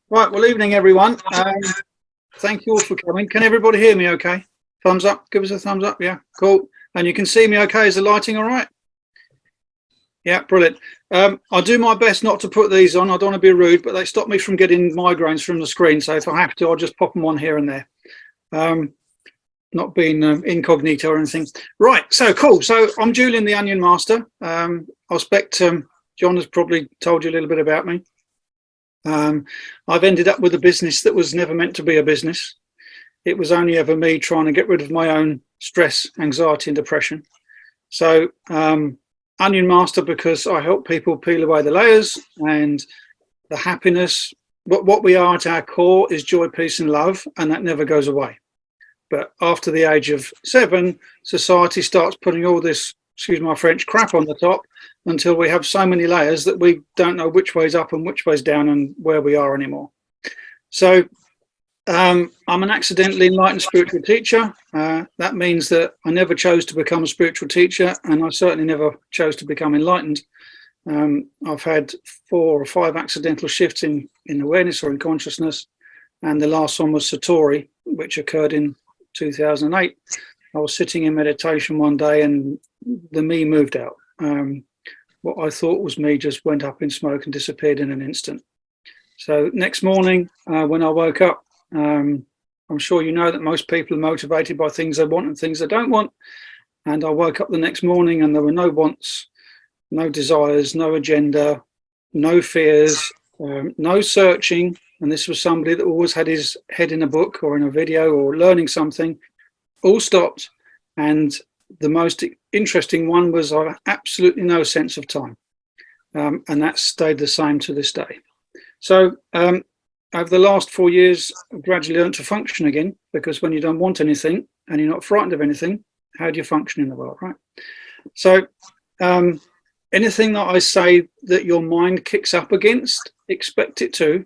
Right, well, evening, everyone. Thank you all for coming. Can everybody hear me okay? Thumbs up. Give us a thumbs up. Yeah, cool. And you can see me okay? Is the lighting all right? Yeah, brilliant. I'll do my best not to put these on. I don't want to be rude, but they stop me from getting migraines from the screen. So if I have to, I'll just pop them on here and there. Not being incognito or anything. Right, so cool. So I'm Julian, the Onion Master. I expect John has probably told you a little bit about me. I've ended up with a business that was never meant to be a business. It was only ever me trying to get rid of my own stress, anxiety and depression. So Onion Master, because I help people peel away the layers and the happiness. What we are at our core is joy, peace and love, and that never goes away. But after the age of 7, society starts putting all this, excuse my French, crap on the top until we have so many layers that we don't know which way's up and which way's down and where we are anymore. So I'm an accidentally enlightened spiritual teacher. That means that I never chose to become a spiritual teacher, and I certainly never chose to become enlightened. I've had 4 or 5 accidental shifts in awareness or in consciousness, and the last one was Satori, which occurred in 2008. I was sitting in meditation one day and the me moved out. What I thought was me just went up in smoke and disappeared in an instant. So next morning when I woke up, I'm sure you know that most people are motivated by things they want and things they don't want. And I woke up the next morning and there were no wants, no desires, no agenda, no fears, no searching. And this was somebody that always had his head in a book or in a video or learning something. All stopped. And the most interesting one was I had absolutely no sense of time. And that stayed the same to this day. So over the last 4 years, I've gradually learned to function again, because when you don't want anything and you're not frightened of anything, how do you function in the world, right? So anything that I say that your mind kicks up against, expect it to.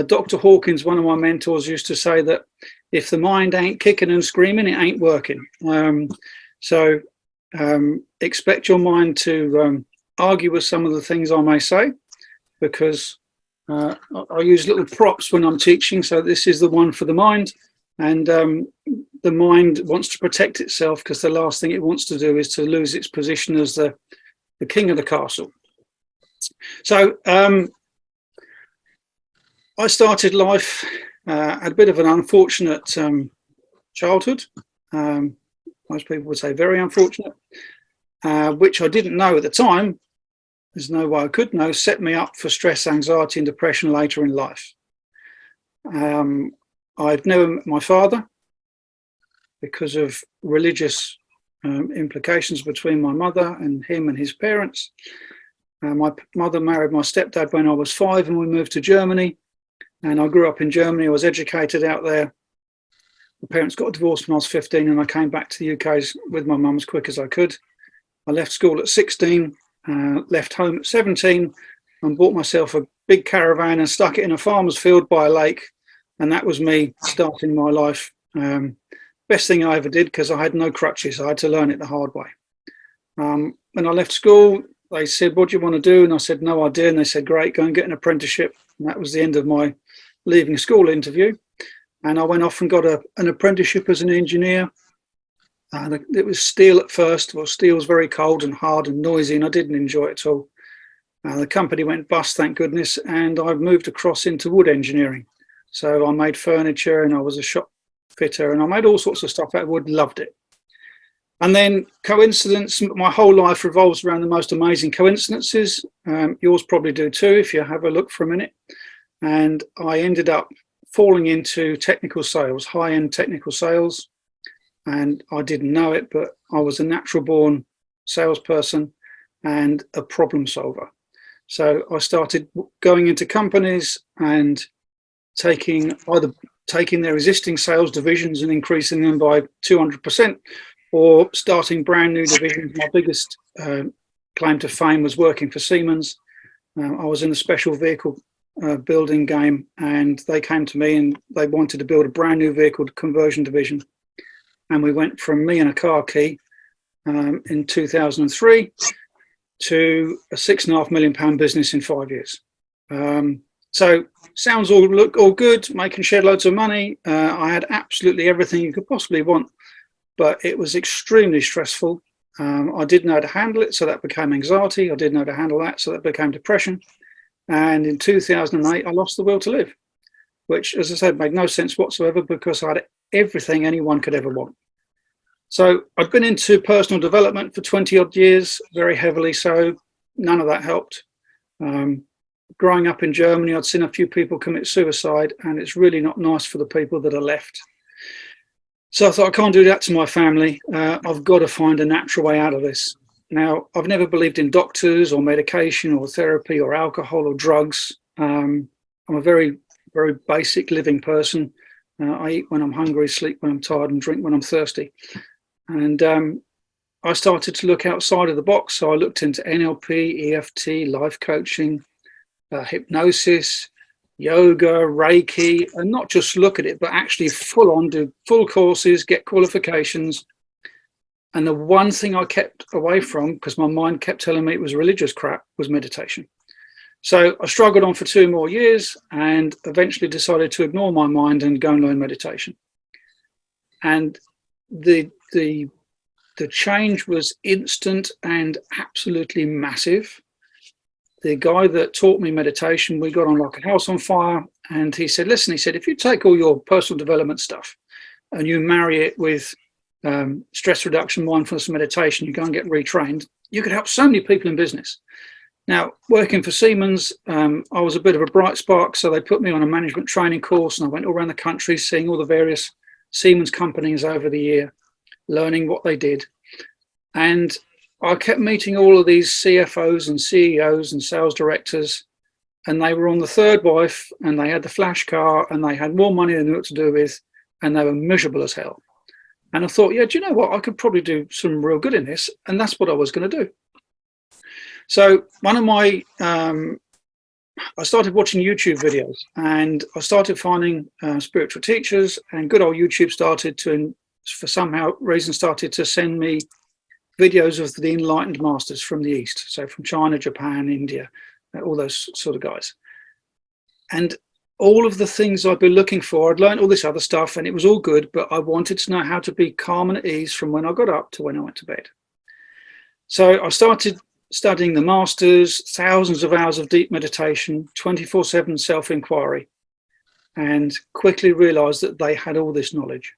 Dr. Hawkins, one of my mentors, used to say that if the mind ain't kicking and screaming, it ain't working. So expect your mind to argue with some of the things I may say, because I use little props when I'm teaching. So this is the one for the mind, and the mind wants to protect itself, because the last thing it wants to do is to lose its position as the king of the castle. So I started life at a bit of an unfortunate childhood. Most people would say very unfortunate, which I didn't know at the time. There's no way I could know. Set me up for stress, anxiety and depression later in life. I'd never met my father because of religious implications between my mother and him and his parents. My mother married my stepdad when I was 5 and we moved to Germany. And I grew up in Germany. I was educated out there. My parents got divorced when I was 15 and I came back to the UK with my mum as quick as I could. I left school at 16, left home at 17 and bought myself a big caravan and stuck it in a farmer's field by a lake. And that was me starting my life. Best thing I ever did, because I had no crutches. I had to learn it the hard way. When I left school, they said, "What do you want to do?" And I said, "No idea." And they said, "Great, go and get an apprenticeship." And that was the end of my leaving school interview. And I went off and got an apprenticeship as an engineer. And it was steel at first. Well, steel was very cold and hard and noisy, and I didn't enjoy it at all. The company went bust, thank goodness, and I moved across into wood engineering. So I made furniture and I was a shop fitter and I made all sorts of stuff out of wood, loved it. And then coincidence, my whole life revolves around the most amazing coincidences. Yours probably do too, if you have a look for a minute. And I ended up falling into technical sales, high-end technical sales. And I didn't know it, but I was a natural born salesperson and a problem solver. So I started going into companies and taking their existing sales divisions and increasing them by 200%, or starting brand new divisions. My biggest claim to fame was working for Siemens. I was in the special vehicle building game, and they came to me and they wanted to build a brand new vehicle conversion division. And we went from me and a car key in 2003 to a £6.5 million business in 5 years. So sounds all good, making shed loads of money. I had absolutely everything you could possibly want, but it was extremely stressful. I didn't know how to handle it, so that became anxiety. I didn't know how to handle that, so that became depression. And in 2008, I lost the will to live, which, as I said, made no sense whatsoever because I had everything anyone could ever want. So I'd been into personal development for 20 odd years, very heavily so. None of that helped. Growing up in Germany, I'd seen a few people commit suicide, and it's really not nice for the people that are left. So I thought, I can't do that to my family. I've got to find a natural way out of this. Now, I've never believed in doctors or medication or therapy or alcohol or drugs. I'm a very, very basic living person. I eat when I'm hungry, sleep when I'm tired, and drink when I'm thirsty. And I started to look outside of the box. So I looked into NLP, EFT, life coaching, hypnosis, yoga, Reiki, and not just look at it, but actually full on do full courses, get qualifications. And the one thing I kept away from, because my mind kept telling me it was religious crap, was meditation. So I struggled on for 2 more years and eventually decided to ignore my mind and go and learn meditation. And the change was instant and absolutely massive. The guy that taught me meditation, we got on like a house on fire, and he said, listen, he said, if you take all your personal development stuff and you marry it with stress reduction, mindfulness, and meditation, you go and get retrained, you could help so many people in business. Now, working for Siemens, I was a bit of a bright spark, so they put me on a management training course, and I went all around the country seeing all the various Siemens companies over the year, learning what they did. And I kept meeting all of these CFOs and CEOs and sales directors, and they were on the third wife, and they had the flash car, and they had more money than they knew what to do with, and they were miserable as hell. And I thought, yeah, do you know what? I could probably do some real good in this. And that's what I was going to do. So one of my, I started watching YouTube videos, and I started finding spiritual teachers, and good old YouTube started to, for somehow reason, started to send me videos of the enlightened masters from the East. So from China, Japan, India, all those sort of guys. And all of the things I'd been looking for, I'd learned all this other stuff, and it was all good, but I wanted to know how to be calm and at ease from when I got up to when I went to bed. So I started studying the masters, thousands of hours of deep meditation, 24/7 self-inquiry, and quickly realized that they had all this knowledge.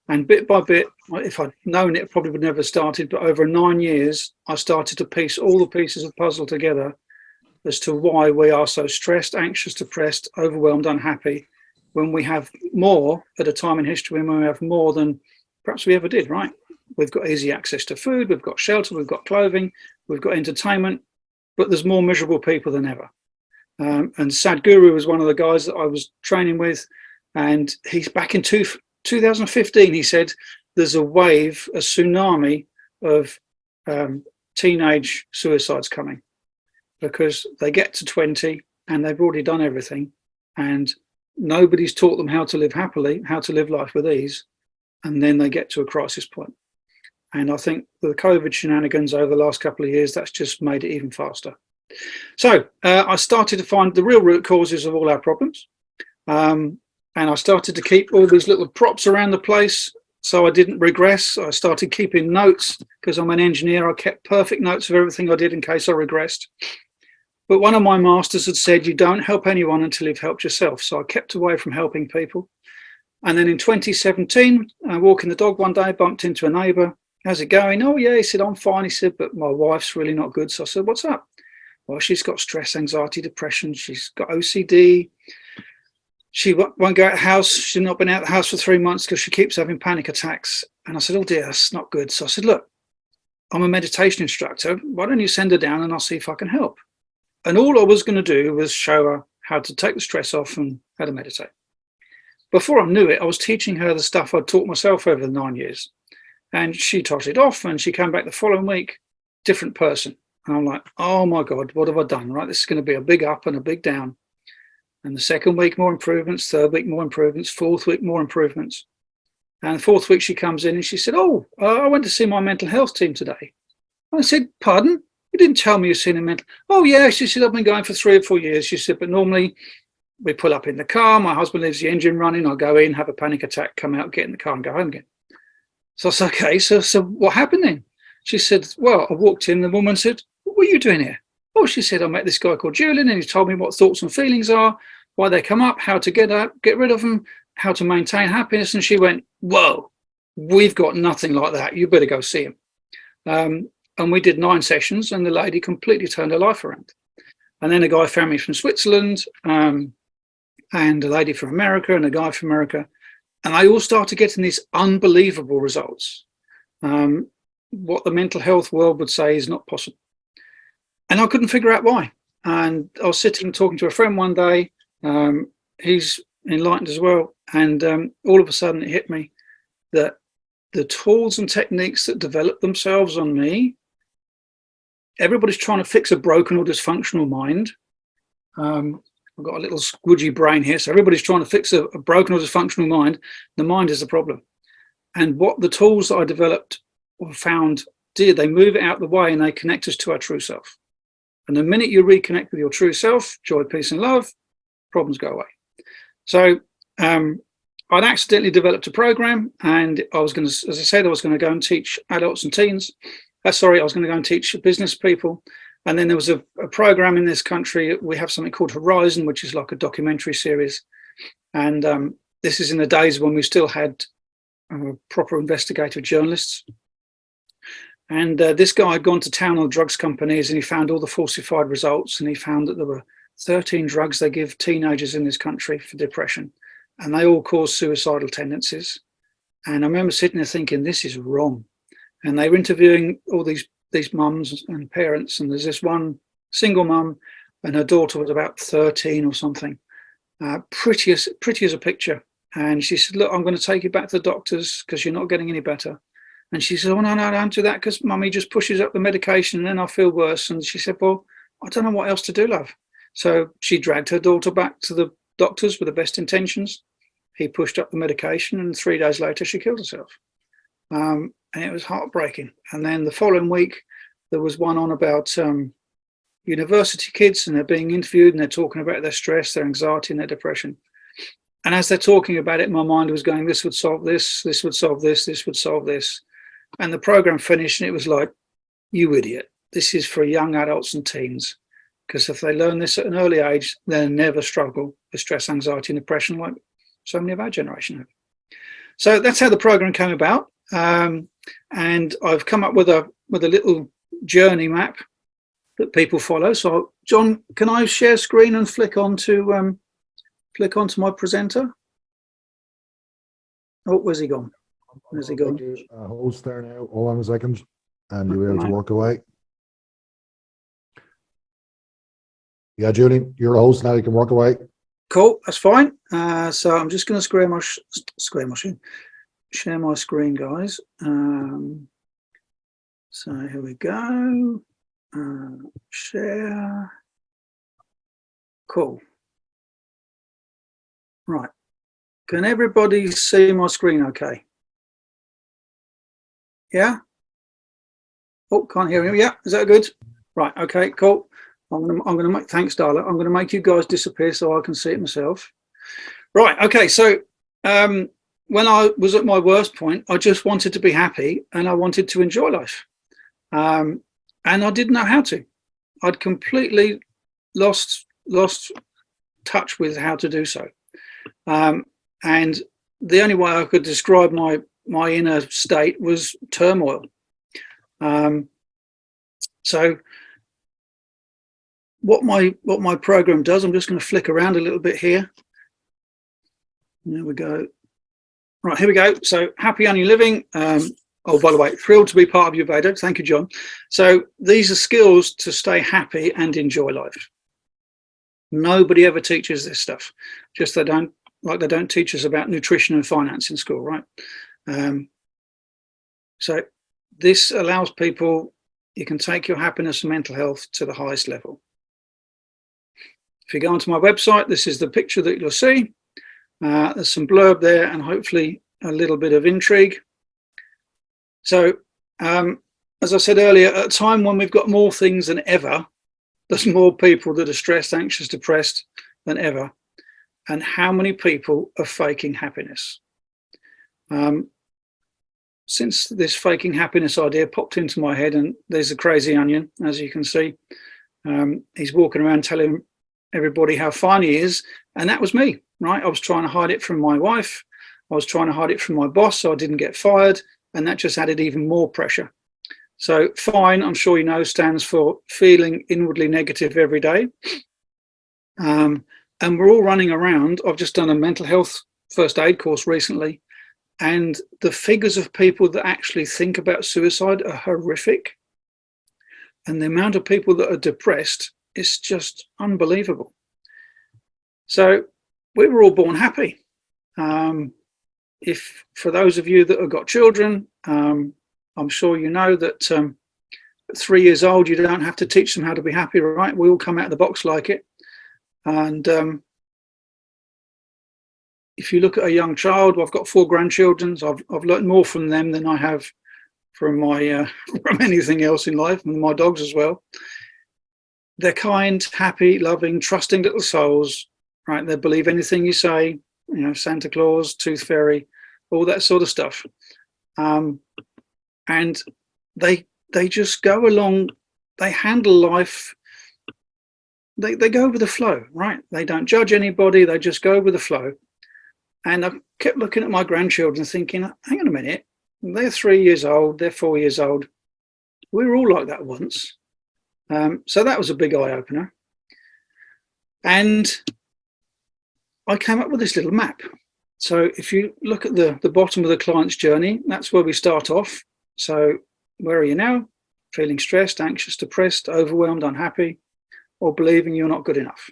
And bit by bit, if I'd known it, probably would never have started, but over 9 years, I started to piece all the pieces of the puzzle together as to why we are so stressed, anxious, depressed, overwhelmed, unhappy, when we have more at a time in history, when we have more than perhaps we ever did, right? We've got easy access to food, we've got shelter, we've got clothing, we've got entertainment, but there's more miserable people than ever. And Sadhguru was one of the guys that I was training with, and he's back in 2015, he said, there's a wave, a tsunami of teenage suicides coming, because they get to 20 and they've already done everything, and nobody's taught them how to live happily, how to live life with ease, and then they get to a crisis point. And I think the COVID shenanigans over the last couple of years, that's just made it even faster. So I started to find the real root causes of all our problems. And I started to keep all these little props around the place so I didn't regress. I started keeping notes because I'm an engineer. I kept perfect notes of everything I did in case I regressed. But one of my masters had said, you don't help anyone until you've helped yourself. So I kept away from helping people. And then in 2017, walking the dog one day, bumped into a neighbour. How's it going? Oh, yeah. He said, I'm fine. He said, but my wife's really not good. So I said, what's up? Well, she's got stress, anxiety, depression. She's got OCD. She won't go out of the house. She's not been out of the house for 3 months because she keeps having panic attacks. And I said, oh, dear, that's not good. So I said, look, I'm a meditation instructor. Why don't you send her down and I'll see if I can help? And all I was going to do was show her how to take the stress off and how to meditate. Before I knew it, I was teaching her the stuff I'd taught myself over the 9 years. And she taught it off, and she came back the following week, different person. And I'm like, oh, my God, what have I done? Right, this is going to be a big up and a big down. And the second week, more improvements. Third week, more improvements. Fourth week, more improvements. And the fourth week, she comes in and she said, oh, I went to see my mental health team today. I said, pardon? You didn't tell me you've seen a mental. Oh, yeah. She said, I've been going for 3 or 4 years. She said, but normally we pull up in the car. My husband leaves the engine running. I go in, have a panic attack, come out, get in the car and go home again. So I said, okay, so what happened then? She said, well, I walked in, the woman said, what are you doing here? Oh, she said, I met this guy called Julian and he told me what thoughts and feelings are, why they come up, how to get rid of them, how to maintain happiness. And she went, whoa, we've got nothing like that. You better go see him. And we did 9 sessions and the lady completely turned her life around. And then a guy found me from Switzerland and a lady from America and a guy from America. And they all started getting these unbelievable results. What the mental health world would say is not possible. And I couldn't figure out why. And I was sitting talking to a friend one day. He's enlightened as well. And all of a sudden it hit me that the tools and techniques that develop themselves on me, everybody's trying to fix a broken or dysfunctional mind. I've got a little squidgy brain here. So everybody's trying to fix a broken or dysfunctional mind. The mind is the problem. And what the tools that I developed or found did, they move it out the way and they connect us to our true self. And the minute you reconnect with your true self, joy, peace and love, problems go away. So I'd accidentally developed a program and I was going to, as I said, I was going to go and teach adults and teens. I was going to go and teach business people. And then there was a program in this country. We have something called Horizon, which is like a documentary series. And this is in the days when we still had proper investigative journalists. And this guy had gone to town on drugs companies and he found all the falsified results. And he found that there were 13 drugs they give teenagers in this country for depression. And they all cause suicidal tendencies. And I remember sitting there thinking, this is wrong. And they were interviewing all these mums and parents. And there's this one single mum and her daughter was about 13 or something, pretty as a picture. And she said, look, I'm going to take you back to the doctors because you're not getting any better. And she said, oh, no, don't do that because mummy just pushes up the medication and then I feel worse. And she said, well, I don't know what else to do, love. So she dragged her daughter back to the doctors with the best intentions. He pushed up the medication and 3 days later she killed herself. And it was heartbreaking. And then the following week, there was one on about university kids and they're being interviewed and they're talking about their stress, their anxiety and their depression. And as they're talking about it, my mind was going, this would solve this, this would solve this, this would solve this. And the program finished and it was like, you idiot. This is for young adults and teens. Because if they learn this at an early age, they'll never struggle with stress, anxiety and depression like so many of our generation have. So that's how the program came about. And I've come up with a little journey map that people follow. So John, can I share screen and flick onto my presenter? Oh, where's he gone? Where's he gone? Host there now. Hold on a second, and you'll be able to work away. Yeah, Julian, you're a host now. You can work away. Cool, that's fine. So I'm just going to share my screen, guys. So here we go. Share. Cool. Right. Can everybody see my screen okay? Yeah? Oh, can't hear you. Yeah, is that good? Right, okay, cool. I'm gonna make, thanks, Darla. I'm gonna make you guys disappear so I can see it myself. Right, okay, so when I was at my worst point, I just wanted to be happy and I wanted to enjoy life. And I didn't know how to. I'd completely lost touch with how to do so. And the only way I could describe my inner state was turmoil. So what my program does, I'm just going to flick around a little bit here. There we go. Right, here we go. So happy only living. Oh, by the way, thrilled to be part of UrVeda. Thank you, John. So these are skills to stay happy and enjoy life. Nobody ever teaches this stuff. Just they don't teach us about nutrition and finance in school, right? So this allows people, you can take your happiness and mental health to the highest level. If you go onto my website, this is the picture that you'll see. There's some blurb there and hopefully a little bit of intrigue. So, as I said earlier, at a time when we've got more things than ever, there's more people that are stressed, anxious, depressed than ever. and how many people are faking happiness. Since this faking happiness idea popped into my head, and there's a crazy onion, as you can see. He's walking around telling everybody how fine he is, and that was me, right? I was trying to hide it from my wife. I was trying to hide it from my boss so I didn't get fired, and that just added even more pressure. So fine, I'm sure you know, stands for feeling inwardly negative every day. And we're all running around. I've just done a mental health first aid course recently, and the figures of people that actually think about suicide are horrific. And the amount of people that are depressed is just unbelievable. So we were all born happy. If for those of you that have got children, I'm sure you know that at 3 years old, you don't have to teach them how to be happy, right? We all come out of the box like it. And if you look at a young child, I've got 4 grandchildren. So I've learned more from them than I have from my from anything else in life, and my dogs as well. They're kind, happy, loving, trusting little souls, right? They believe anything you say, you know, Santa Claus, Tooth Fairy, all that sort of stuff. And they just go along, they handle life, they go with the flow, right? They don't judge anybody, they just go with the flow. And I kept looking at my grandchildren thinking, hang on a minute, they're 3 years old, they're 4 years old. We were all like that once. So that was a big eye-opener. And I came up with this little map. So if you look at the bottom of the client's journey, that's where we start off. So where are you now? Feeling stressed, anxious, depressed, overwhelmed, unhappy, or believing you're not good enough.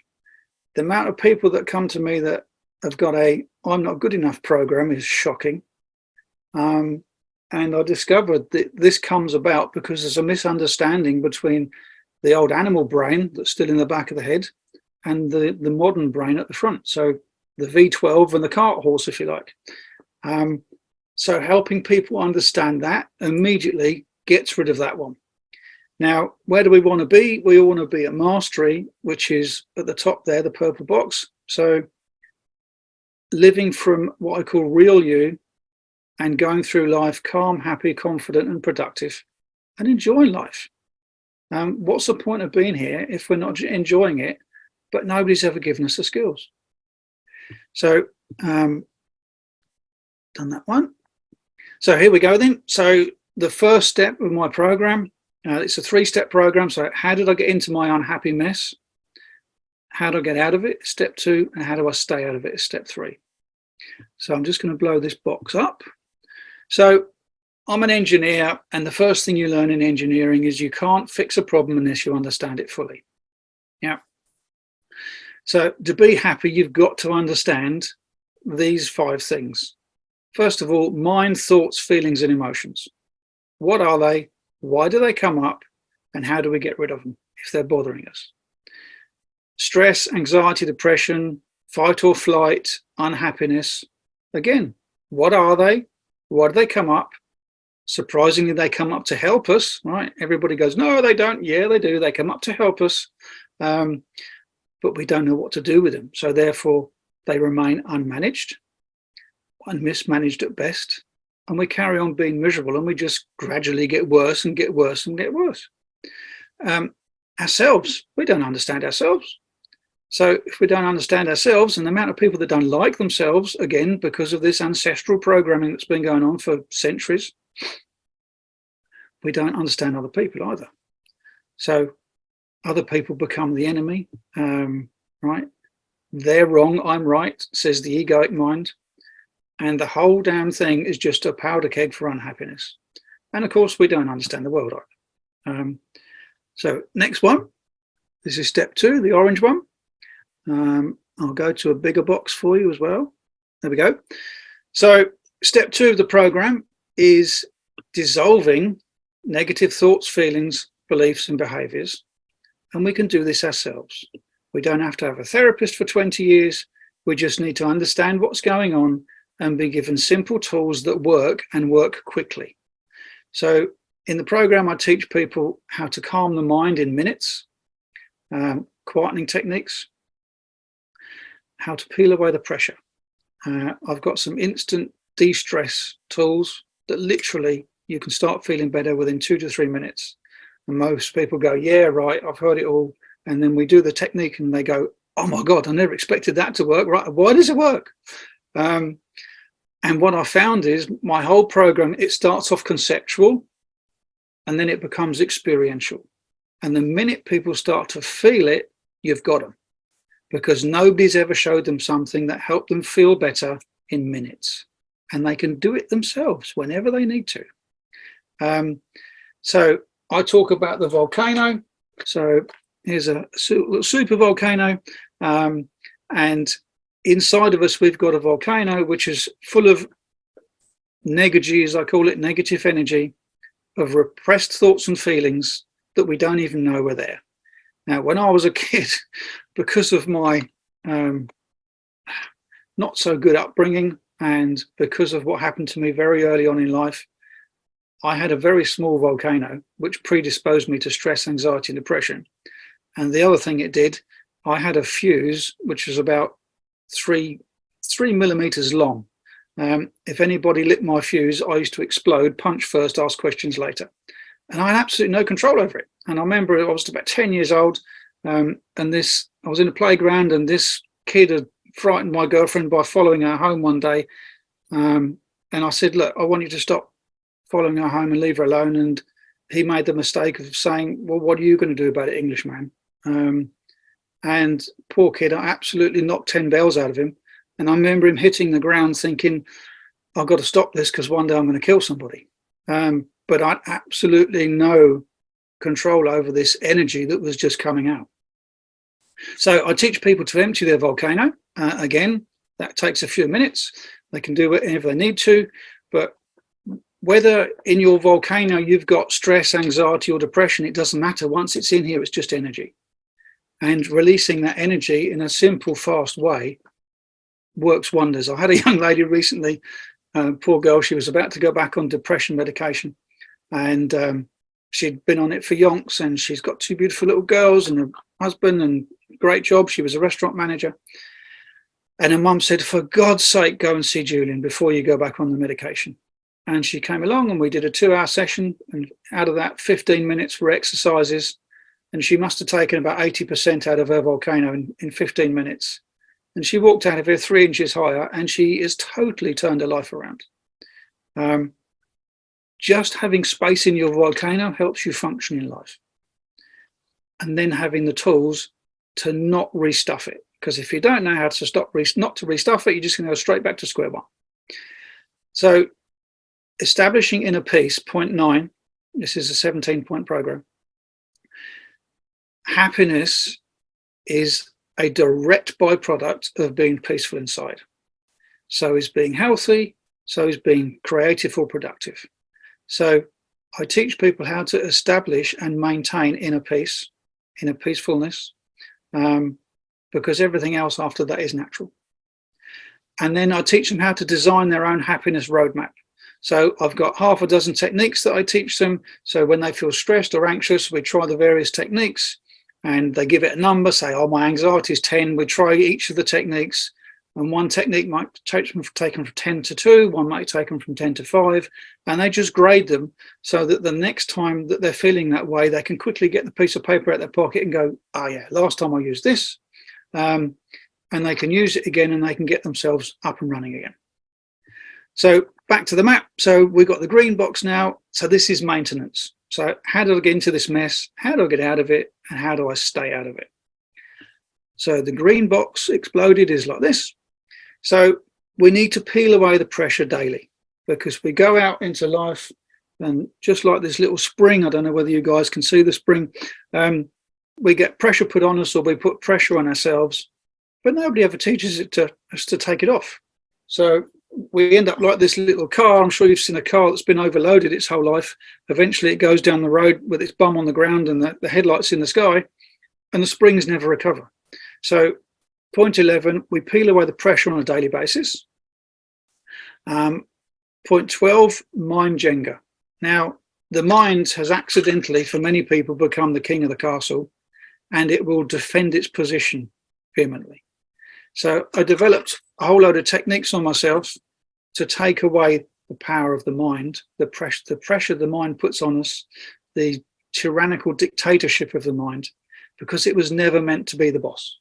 The amount of people that come to me that have got a I'm not good enough program is shocking. And I discovered that this comes about because there's a misunderstanding between the old animal brain that's still in the back of the head and the modern brain at the front. So the V12 and the cart horse, if you like. So helping people understand that immediately gets rid of that one. Now, where do we want to be? We all want to be at mastery, which is at the top there, the purple box. So living from what I call real you and going through life calm, happy, confident, and productive, and enjoying life. What's the point of being here if we're not enjoying it, but nobody's ever given us the skills? So, done that one. So here we go then. So the first step of my program, it's a 3-step program. So how did I get into my unhappy mess? How do I get out of it? Step 2. And how do I stay out of it? Step 3. So I'm just going to blow this box up. So I'm an engineer, and the first thing you learn in engineering is you can't fix a problem unless you understand it fully. Yeah. So to be happy, you've got to understand these 5 things. First of all, mind, thoughts, feelings, and emotions. What are they? Why do they come up? And how do we get rid of them if they're bothering us? Stress, anxiety, depression, fight or flight, unhappiness. Again, what are they? Why do they come up? Surprisingly, they come up to help us, right? Everybody goes, no, they don't. Yeah, they do. They come up to help us. But we don't know what to do with them. So therefore, they remain unmanaged and mismanaged at best. And we carry on being miserable, and we just gradually get worse and get worse and get worse. Ourselves, we don't understand ourselves. So if we don't understand ourselves, and the amount of people that don't like themselves, again, because of this ancestral programming that's been going on for centuries, we don't understand other people either. So other people become the enemy, right? They're wrong, I'm right, says the egoic mind. And the whole damn thing is just a powder keg for unhappiness. And of course, we don't understand the world either. So next one, this is step 2, the orange one. I'll go to a bigger box for you as well. There we go. So step 2 of the program is dissolving negative thoughts, feelings, beliefs, and behaviors. And we can do this ourselves. We don't have to have a therapist for 20 years. We just need to understand what's going on and be given simple tools that work and work quickly. So in the program, I teach people how to calm the mind in minutes, quietening techniques. how to peel away the pressure. I've got some instant de-stress tools that literally you can start feeling better within 2 to 3 minutes. And most people go, yeah, right, I've heard it all. And then we do the technique and they go, oh my God, I never expected that to work. Right? Why does it work? And what I found is my whole program, it starts off conceptual and then it becomes experiential. And the minute people start to feel it, you've got them, because nobody's ever showed them something that helped them feel better in minutes. And they can do it themselves whenever they need to. So I talk about the volcano. So here's a super volcano. And inside of us, we've got a volcano which is full of negagy, as I call it, negative energy of repressed thoughts and feelings that we don't even know were there. Now, when I was a kid, because of my not so good upbringing and because of what happened to me very early on in life, I had a very small volcano which predisposed me to stress, anxiety, and depression. And the other thing it did, I had a fuse which was about three millimeters long. If anybody lit my fuse, I used to explode, punch first, ask questions later. And I had absolutely no control over it. And I remember I was about 10 years old, and I was in a playground, and this kid had frightened my girlfriend by following her home one day. And I said, look, I want you to stop following her home and leave her alone. And he made the mistake of saying, well, what are you going to do about it, Englishman? And poor kid, I absolutely knocked 10 bells out of him. And I remember him hitting the ground thinking, I've got to stop this because one day I'm going to kill somebody. But I had absolutely no control over this energy that was just coming out. So I teach people to empty their volcano. Again, that takes a few minutes. They can do it if they need to. But whether in your volcano you've got stress, anxiety, or depression, it doesn't matter. Once it's in here, it's just energy. And releasing that energy in a simple, fast way works wonders. I had a young lady recently, poor girl, she was about to go back on depression medication. And she'd been on it for yonks, and she's got 2 beautiful little girls and a husband, and great job. She was a restaurant manager. And her mum said, for God's sake, go and see Julian before you go back on the medication. And she came along and we did a 2-hour session. And out of that, 15 minutes were exercises. And she must have taken about 80% out of her volcano in 15 minutes. And she walked out of here 3 inches higher, and she has totally turned her life around. Just having space in your volcano helps you function in life. And then having the tools to not restuff it. Because if you don't know how to not to restuff it, you're just going to go straight back to square one. So establishing inner peace, point 9, this is a 17-point program. Happiness is a direct byproduct of being peaceful inside. So is being healthy, so is being creative or productive. So I teach people how to establish and maintain inner peace, inner peacefulness, because everything else after that is natural. And then I teach them how to design their own happiness roadmap. So I've got half a dozen techniques that I teach them. So when they feel stressed or anxious, we try the various techniques and they give it a number, say, oh, my anxiety is 10. We try each of the techniques. And one technique might take them from 10 to 2, one might take them from 10 to 5, and they just grade them so that the next time that they're feeling that way, they can quickly get the piece of paper out their pocket and go, oh yeah, last time I used this, and they can use it again and they can get themselves up and running again. So back to the map. So we've got the green box now. So this is maintenance. So how do I get into this mess? How do I get out of it? And how do I stay out of it? So the green box exploded is like this. So we need to peel away the pressure daily, because we go out into life and just like this little spring, I don't know whether you guys can see the spring, we get pressure put on us or we put pressure on ourselves, but nobody ever teaches us to take it off. So we end up like this little car. I'm sure you've seen a car that's been overloaded its whole life. Eventually it goes down the road with its bum on the ground and the headlights in the sky, and the springs never recover. So point 11, we peel away the pressure on a daily basis. Point 12, mind Jenga. Now, the mind has accidentally, for many people, become the king of the castle, and it will defend its position vehemently. So I developed a whole load of techniques on myself to take away the power of the mind, the pressure the mind puts on us, the tyrannical dictatorship of the mind, because it was never meant to be the boss.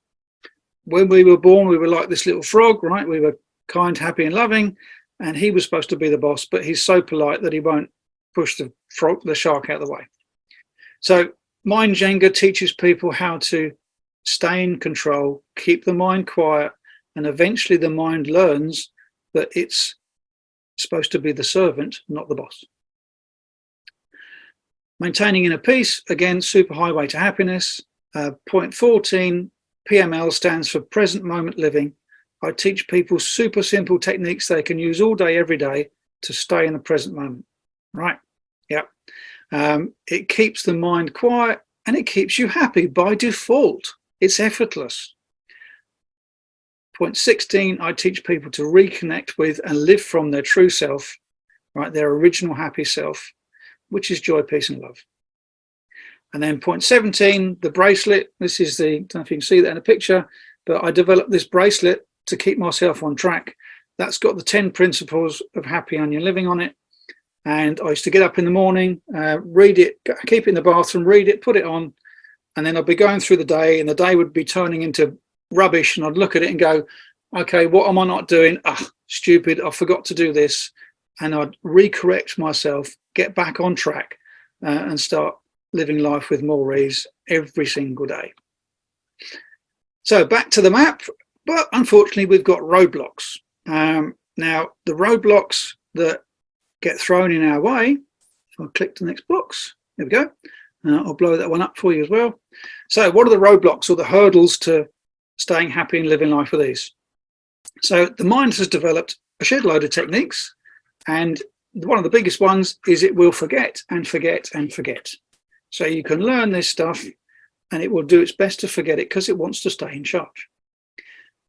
When we were born, we were like this little frog, right? We were kind, happy, and loving, and he was supposed to be the boss, but he's so polite that he won't push the shark out of the way. So Mind Jenga teaches people how to stay in control, keep the mind quiet, and eventually the mind learns that it's supposed to be the servant, not the boss. Maintaining inner peace, again, superhighway to happiness. Point 14, PML stands for present moment living. I teach people super simple techniques they can use all day, every day to stay in the present moment. Right? Yeah. It keeps the mind quiet and it keeps you happy by default. It's effortless. Point 16, I teach people to reconnect with and live from their true self, right? Their original happy self, which is joy, peace, and love. And then point 17, the bracelet. This is I don't know if you can see that in a picture, but I developed this bracelet to keep myself on track. That's got the 10 principles of happy onion living on it. And I used to get up in the morning, read it, keep it in the bathroom, read it, put it on, and then I'd be going through the day, and the day would be turning into rubbish, and I'd look at it and go, okay, what am I not doing? Stupid, I forgot to do this. And I'd recorrect myself, get back on track, and start living life with more ease every single day. So back to the map, but unfortunately we've got roadblocks. Now, the roadblocks that get thrown in our way, if I click the next box, there we go. I'll blow that one up for you as well. So what are the roadblocks or the hurdles to staying happy and living life with ease? So the mind has developed a shed load of techniques, and one of the biggest ones is it will forget and forget and forget. So you can learn this stuff and it will do its best to forget it because it wants to stay in charge.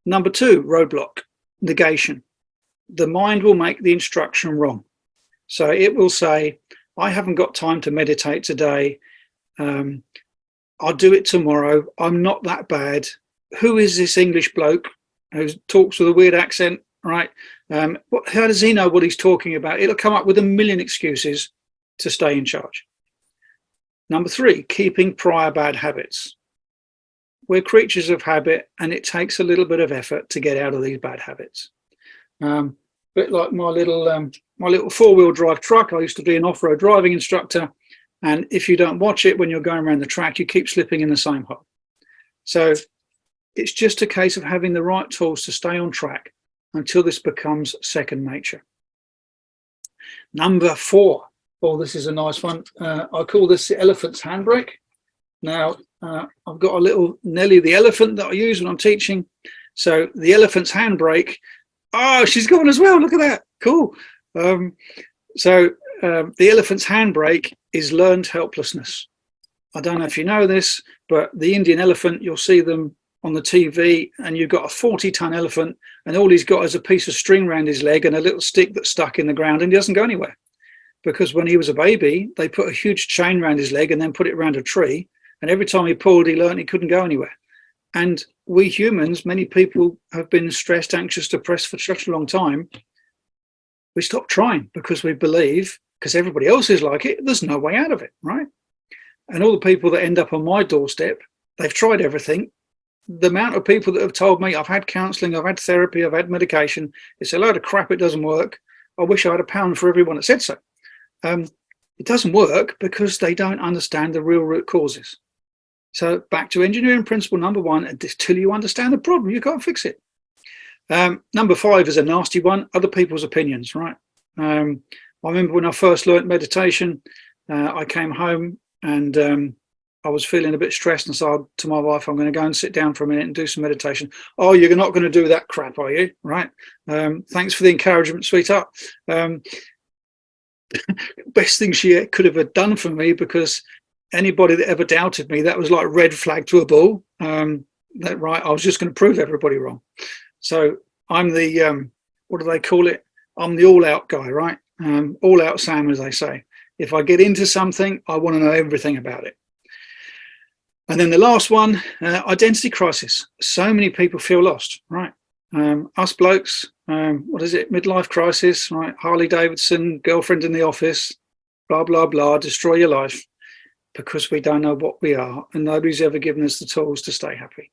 Number 2, roadblock, negation. The mind will make the instruction wrong. So it will say, I haven't got time to meditate today. I'll do it tomorrow. I'm not that bad. Who is this English bloke who talks with a weird accent, right? How does he know what he's talking about? It'll come up with a million excuses to stay in charge. Number 3, keeping prior bad habits. We're creatures of habit, and it takes a little bit of effort to get out of these bad habits. Bit like my little four-wheel drive truck. I used to be an off-road driving instructor, and if you don't watch it when you're going around the track, you keep slipping in the same hole. So it's just a case of having the right tools to stay on track until this becomes second nature. Number 4. Oh, this is a nice one. I call this the elephant's handbrake. Now, I've got a little Nelly the elephant that I use when I'm teaching. So the elephant's handbrake. Oh, she's gone as well. Look at that. Cool. The elephant's handbrake is learned helplessness. I don't know if you know this, but the Indian elephant, you'll see them on the TV, and you've got a 40-ton elephant, and all he's got is a piece of string around his leg and a little stick that's stuck in the ground, and he doesn't go anywhere. Because when he was a baby, they put a huge chain around his leg and then put it around a tree. And every time he pulled, he learned he couldn't go anywhere. And we humans, many people have been stressed, anxious, depressed for such a long time. We stop trying because we believe, because everybody else is like it, there's no way out of it, right? And all the people that end up on my doorstep, they've tried everything. The amount of people that have told me, I've had counselling, I've had therapy, I've had medication, it's a load of crap, it doesn't work. I wish I had £1 for everyone that said so. It doesn't work because they don't understand the real root causes. So back to engineering principle number 1, until you understand the problem, you can't fix it. Number 5 is a nasty one, other people's opinions, right? I remember when I first learned meditation, I came home and I was feeling a bit stressed and said to my wife, I'm going to go and sit down for a minute and do some meditation. Oh, you're not going to do that crap, are you? Right. Thanks for the encouragement, sweetheart. Best thing she could have done for me, because anybody that ever doubted me, that was like red flag to a bull. That right, I was just going to prove everybody wrong. So I'm the what do they call it? I'm the all-out guy, right? All-out Sam, as they say. If I get into something, I want to know everything about it. And then the last one, identity crisis. So many people feel lost, right? Us blokes, what is it? Midlife crisis, right? Harley Davidson, girlfriend in the office, blah, blah, blah, destroy your life because we don't know what we are and nobody's ever given us the tools to stay happy.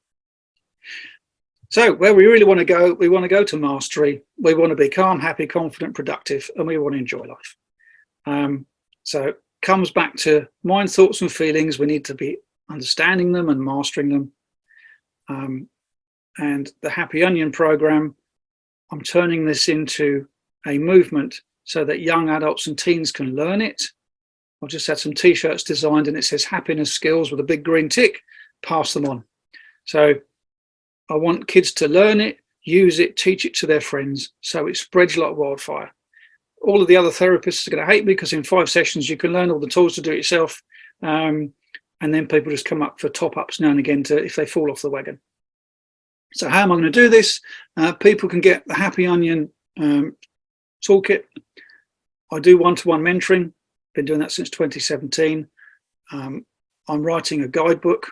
So where we really want to go, we want to go to mastery. We want to be calm, happy, confident, productive, and we want to enjoy life. So it comes back to mind, thoughts, and feelings. We need to be understanding them and mastering them. And the Happy Onion program, I'm turning this into a movement so that young adults and teens can learn it. I've just had some t-shirts designed and it says happiness skills with a big green tick, pass them on. So I want kids to learn it, use it, teach it to their friends so it spreads like wildfire. All of the other therapists are going to hate me because in 5 sessions you can learn all the tools to do it yourself, and then people just come up for top-ups now and again if they fall off the wagon. So how am I going to do this? People can get the Happy Onion toolkit. I do one-to-one mentoring, been doing that since 2017. I'm writing a guidebook,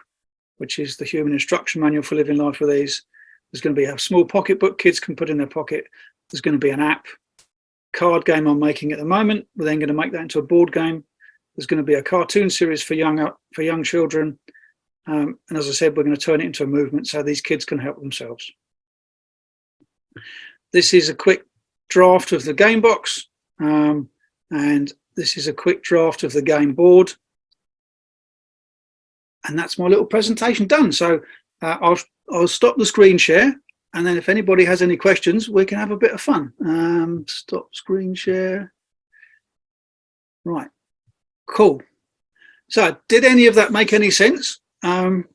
which is the Human Instruction Manual for Living Life with Ease. There's going to be a small pocket book kids can put in their pocket. There's going to be an app, card game I'm making at the moment. We're then going to make that into a board game. There's going to be a cartoon series for young children. And as I said, we're going to turn it into a movement so these kids can help themselves. This is a quick draft of the game box. And this is a quick draft of the game board. And that's my little presentation done. So I'll stop the screen share. And then if anybody has any questions, we can have a bit of fun. Stop screen share. Right. Cool. So did any of that make any sense? And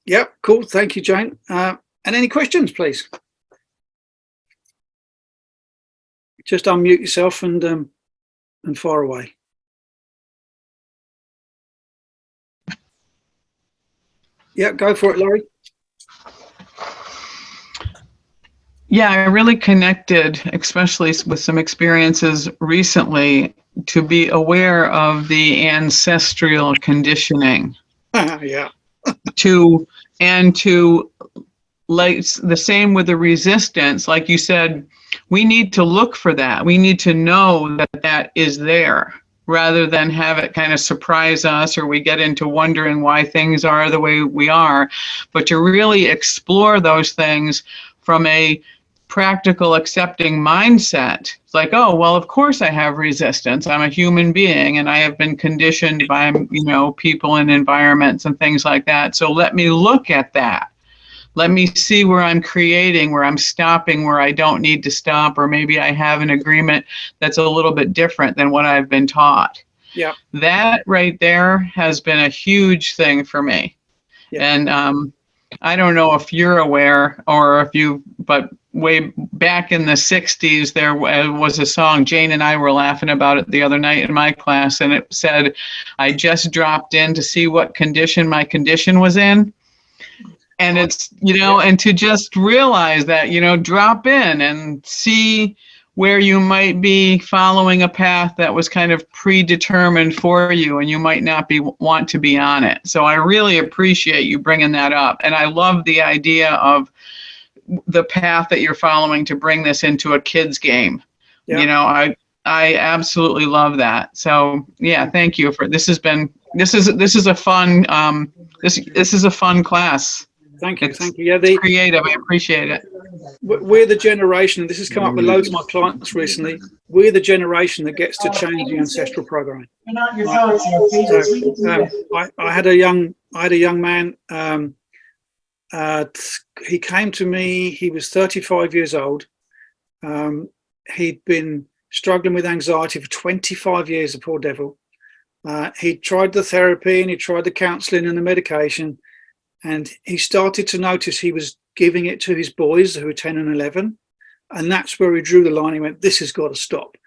yeah, cool. Thank you, Jane. And any questions, please? Just unmute yourself and fire away. Yeah, go for it, Laurie. Yeah, I really connected, especially with some experiences recently, to be aware of the ancestral conditioning. Yeah. to like the same with the resistance, like you said, we need to look for that. We need to know that that is there, rather than have it kind of surprise us or we get into wondering why things are the way we are, but to really explore those things from a practical, accepting mindset. It's like, oh, well, of course I have resistance. I'm a human being and I have been conditioned by, people and environments and things like that. So let me look at that. Let me see where I'm creating, where I'm stopping, where I don't need to stop, or maybe I have an agreement that's a little bit different than what I've been taught. Yeah. That right there has been a huge thing for me. Yeah. And I don't know if you're aware or if you, but way back in the 60s, there was a song, Jane and I were laughing about it the other night in my class, and it said, I just dropped in to see what condition my condition was in. And it's, and to just realize that, drop in and see where you might be following a path that was kind of predetermined for you and you might not want to be on it. So I really appreciate you bringing that up. And I love the idea of the path that you're following to bring this into a kid's game. Yeah. I absolutely love that. So yeah, thank you for this. This is a fun this is a fun class. Thank you. It's thank you. Yeah, creative. I appreciate it. We're the generation, and this has come up with loads of my clients recently. We're the generation that gets to change the ancestral programming. I had a young man. He came to me. He was 35 years old. He'd been struggling with anxiety for 25 years. The poor devil. He tried the therapy and he tried the counselling and the medication. And he started to notice he was giving it to his boys who were 10 and 11. And that's where he drew the line. He went, this has got to stop.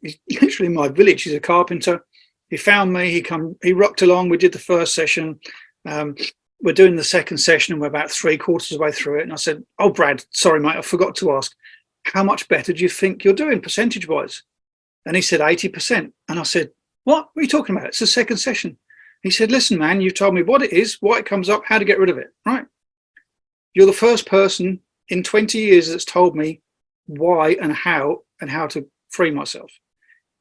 He's literally in my village. He's a carpenter. He found me. He rocked along. We did the first session. We're doing the second session and we're about 3/4 of the way through it. And I said, oh, Brad, sorry, mate, I forgot to ask, how much better do you think you're doing percentage-wise? And he said 80%. And I said, what are you talking about? It's the second session. He said, listen, man, you've told me what it is, why it comes up, how to get rid of it, right? you're the first person in 20 years that's told me why and how to free myself.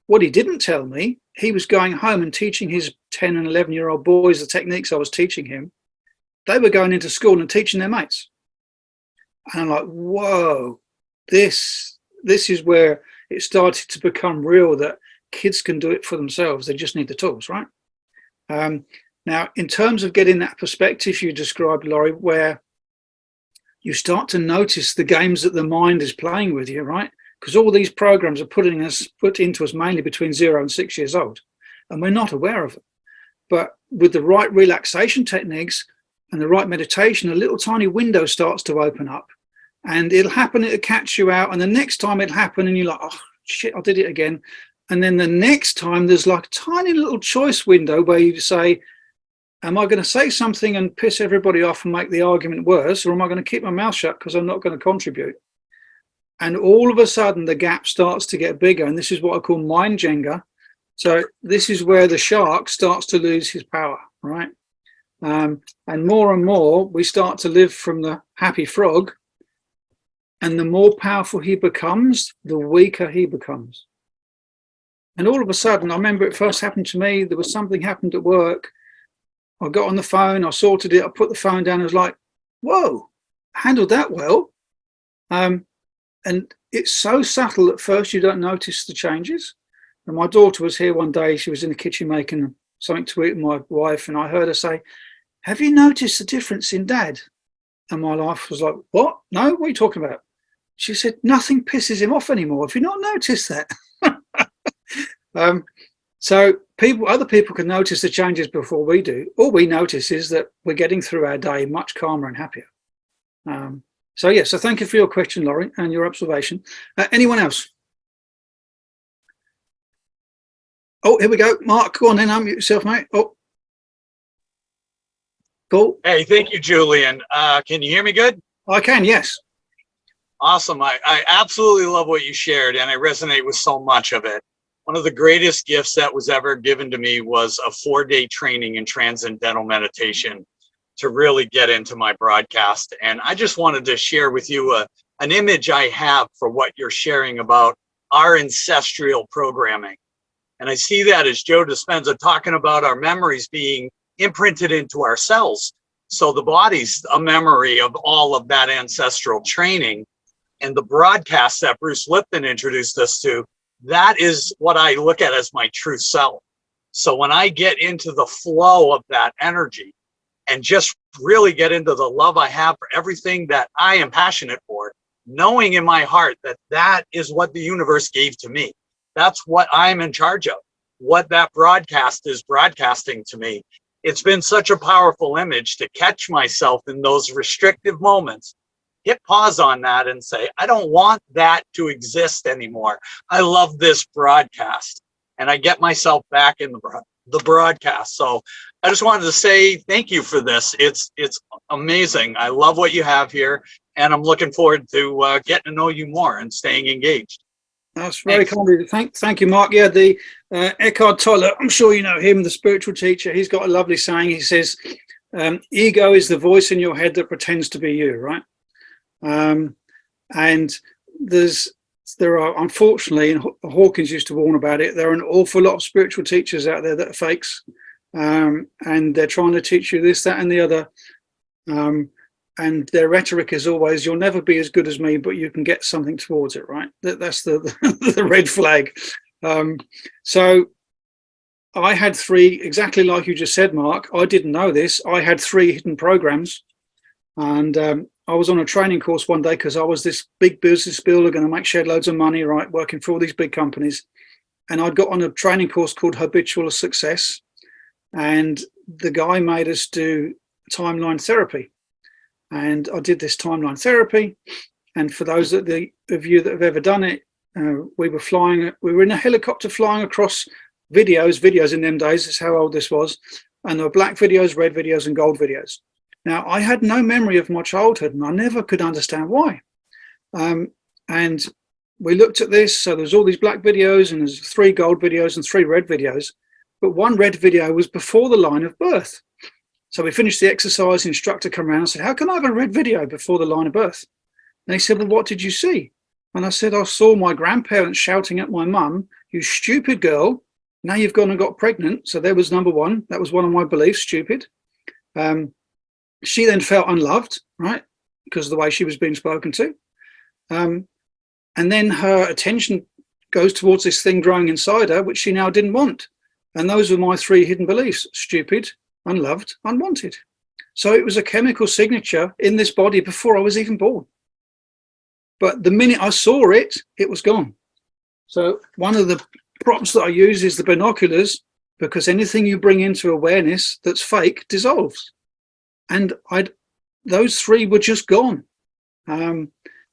What he didn't tell me, he was going home and teaching his 10 and 11-year-old boys the techniques I was teaching him. They were going into school and teaching their mates. And I'm like, whoa, this is where it started to become real, that kids can do it for themselves. They just need the tools, right? Now, in terms of getting that perspective you described, Laurie, where you start to notice the games that the mind is playing with you, right? Because all these programs are put into us mainly between 0 and 6 years old, and we're not aware of it. But with the right relaxation techniques and the right meditation, a little tiny window starts to open up, and it'll happen, it'll catch you out, and the next time it'll happen and you're like, oh shit, I did it again. And then the next time there's like a tiny little choice window where you say, am I going to say something and piss everybody off and make the argument worse, or am I going to keep my mouth shut because I'm not going to contribute? And all of a sudden the gap starts to get bigger, and this is what I call mind Jenga. So this is where the shark starts to lose his power, right? And more we start to live from the happy frog, and the more powerful he becomes, the weaker he becomes. And all of a sudden, I remember it first happened to me, there was something happened at work. I got on the phone, I sorted it, I put the phone down, I was like, whoa, handled that well. And it's so subtle at first you don't notice the changes. And my daughter was here one day, she was in the kitchen making something to eat with my wife, and I heard her say, have you noticed the difference in Dad? And my wife was like, what? No, what are you talking about? She said, nothing pisses him off anymore. Have you not noticed that? So other people can notice the changes before we do. All we notice is that we're getting through our day much calmer and happier. So thank you for your question, Laurie, and your observation. Anyone else? Oh, here we go. Mark, go on then, unmute yourself, mate. Oh, cool. Hey, thank you, Julian. Can you hear me good? I can, yes. Awesome. I absolutely love what you shared, and I resonate with so much of it. One of the greatest gifts that was ever given to me was a 4-day training in transcendental meditation to really get into my broadcast. And I just wanted to share with you an image I have for what you're sharing about our ancestral programming. And I see that as Joe Dispenza talking about our memories being imprinted into our cells. So the body's a memory of all of that ancestral training. And the broadcast that Bruce Lipton introduced us to, that is what I look at as my true self. So when I get into the flow of that energy and just really get into the love I have for everything that I am passionate for, knowing in my heart that that is what the universe gave to me. That's what I'm in charge of, what that broadcast is broadcasting to me. It's been such a powerful image to catch myself in those restrictive moments, hit pause on that and say, I don't want that to exist anymore. I love this broadcast. And I get myself back in the broadcast. So I just wanted to say thank you for this. It's amazing. I love what you have here, and I'm looking forward to getting to know you more and staying engaged. That's very kind of you. Thank you, Mark. Yeah, the Eckhart Tolle, I'm sure you know him, the spiritual teacher. He's got a lovely saying. He says, ego is the voice in your head that pretends to be you, right? And there are, unfortunately, and Hawkins used to warn about it, there are an awful lot of spiritual teachers out there that are fakes, and they're trying to teach you this, that, and the other. And their rhetoric is always, you'll never be as good as me, but you can get something towards it, right? That's the the red flag. So I had 3, exactly like you just said, Mark. I didn't know this. I had 3 hidden programs. And I was on a training course one day because I was this big business builder, going to make shed loads of money, right, working for all these big companies. And I'd got on a training course called Habitual Success. And the guy made us do timeline therapy. And I did this timeline therapy. And for those of you that have ever done it, we were in a helicopter flying across videos in them days. That's how old this was. And there were black videos, red videos, and gold videos. Now, I had no memory of my childhood, and I never could understand why. And we looked at this. So there's all these black videos, and there's 3 gold videos and 3 red videos. But one red video was before the line of birth. So we finished the exercise, the instructor came around and said, how can I have a red video before the line of birth? And he said, well, what did you see? And I said, I saw my grandparents shouting at my mum, you stupid girl, now you've gone and got pregnant. So there was number one. That was one of my beliefs, stupid. She then felt unloved, right, because of the way she was being spoken to. And then her attention goes towards this thing growing inside her, which she now didn't want. And those were my three hidden beliefs: stupid, unloved, unwanted. So it was a chemical signature in this body before I was even born. But the minute I saw it, it was gone. So one of the props that I use is the binoculars, because anything you bring into awareness that's fake dissolves. And those three were just gone.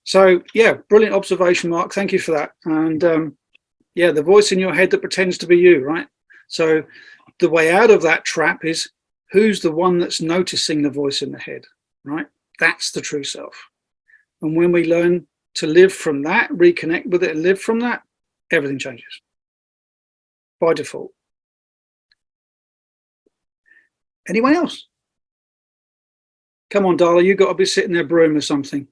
So yeah, brilliant observation, Mark. Thank you for that. And yeah, the voice in your head that pretends to be you, right? So the way out of that trap is, who's the one that's noticing the voice in the head, right? That's the true self. And when we learn to live from that, reconnect with it and live from that, everything changes by default. Anyone else? Come on, Darla, you've got to be sitting there brewing with something.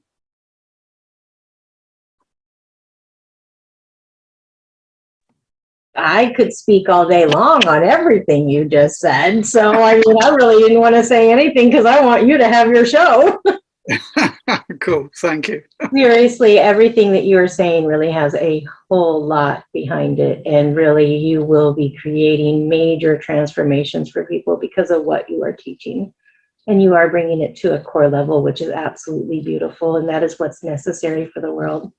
I could speak all day long on everything you just said. So, I mean, I really didn't want to say anything because I want you to have your show. Cool. Thank you. Seriously, everything that you are saying really has a whole lot behind it. And really, you will be creating major transformations for people because of what you are teaching. And you are bringing it to a core level, which is absolutely beautiful. And that is what's necessary for the world.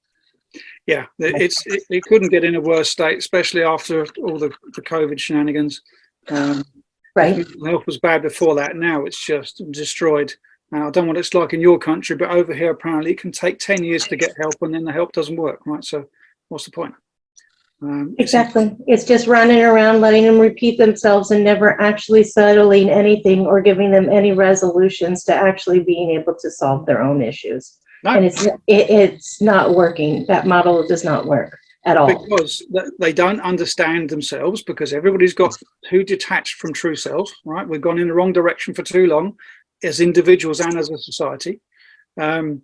Yeah, it couldn't get in a worse state, especially after all the COVID shenanigans. Right. Mental health was bad before that. Now it's just destroyed. Now, I don't know what it's like in your country, but over here, apparently, it can take 10 years to get help, and then the help doesn't work, right? So what's the point? Exactly. It's just running around, letting them repeat themselves and never actually settling anything or giving them any resolutions to actually being able to solve their own issues. No. And it's not working. That model does not work at all. Because they don't understand themselves, because everybody's got too detached from true self, right? We've gone in the wrong direction for too long as individuals and as a society. And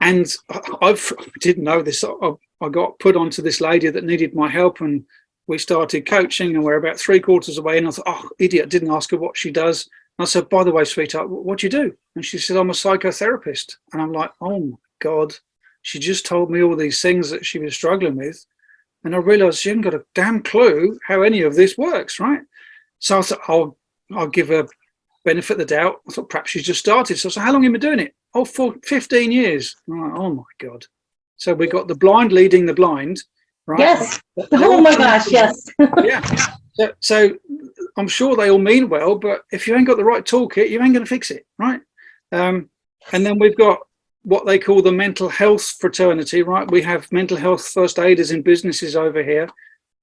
I didn't know this. I got put onto this lady that needed my help, and we started coaching, and we're about 3/4 away. And I thought, oh, idiot, didn't ask her what she does. And I said, by the way, sweetheart, what do you do? And she said, I'm a psychotherapist. And I'm like, oh my God, she just told me all these things that she was struggling with. And I realized she hadn't got a damn clue how any of this works, right? So I thought, I'll give her benefit of the doubt. I thought perhaps she's just started. So I said, how long have you been doing it? Oh, for 15 years. I'm like, oh my God. So we got the blind leading the blind, right? Yes. Oh my gosh, yes. Yeah. So I'm sure they all mean well, but if you ain't got the right toolkit, you ain't going to fix it, right? And then we've got what they call the mental health fraternity, right? We have mental health first aiders in businesses over here.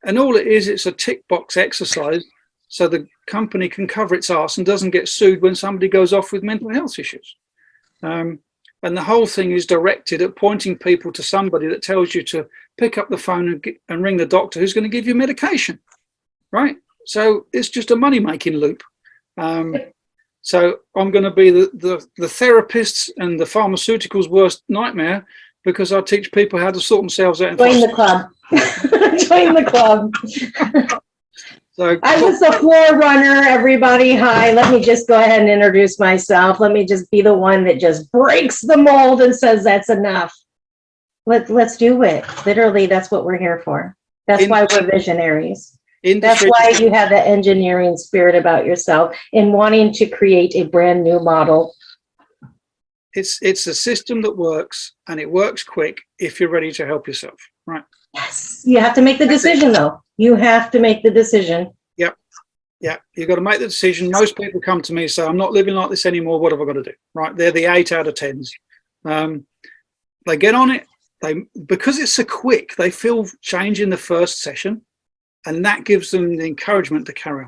And all it is, it's a tick box exercise so the company can cover its arse and doesn't get sued when somebody goes off with mental health issues. And the whole thing is directed at pointing people to somebody that tells you to pick up the phone and ring the doctor who's going to give you medication, right? So it's just a money-making loop. So I'm going to be the therapists and the pharmaceuticals' worst nightmare, because I teach people how to sort themselves out. Join the club. Join the club. So, I was the floor runner, everybody. Hi, let me just go ahead and introduce myself. Let me just be the one that just breaks the mold and says that's enough. Let's do it. Literally, that's what we're here for. That's why we're visionaries. That's why you have the engineering spirit about yourself in wanting to create a brand new model. It's a system that works, and it works quick if you're ready to help yourself, right? Yes. You have to make the decision, though. You have to make the decision. Yep. Yeah. You've got to make the decision. Most people come to me and say, I'm not living like this anymore. What have I got to do? Right. They're the 8 out of 10s. They get on it. Because it's so quick, they feel change in the first session, and that gives them the encouragement to carry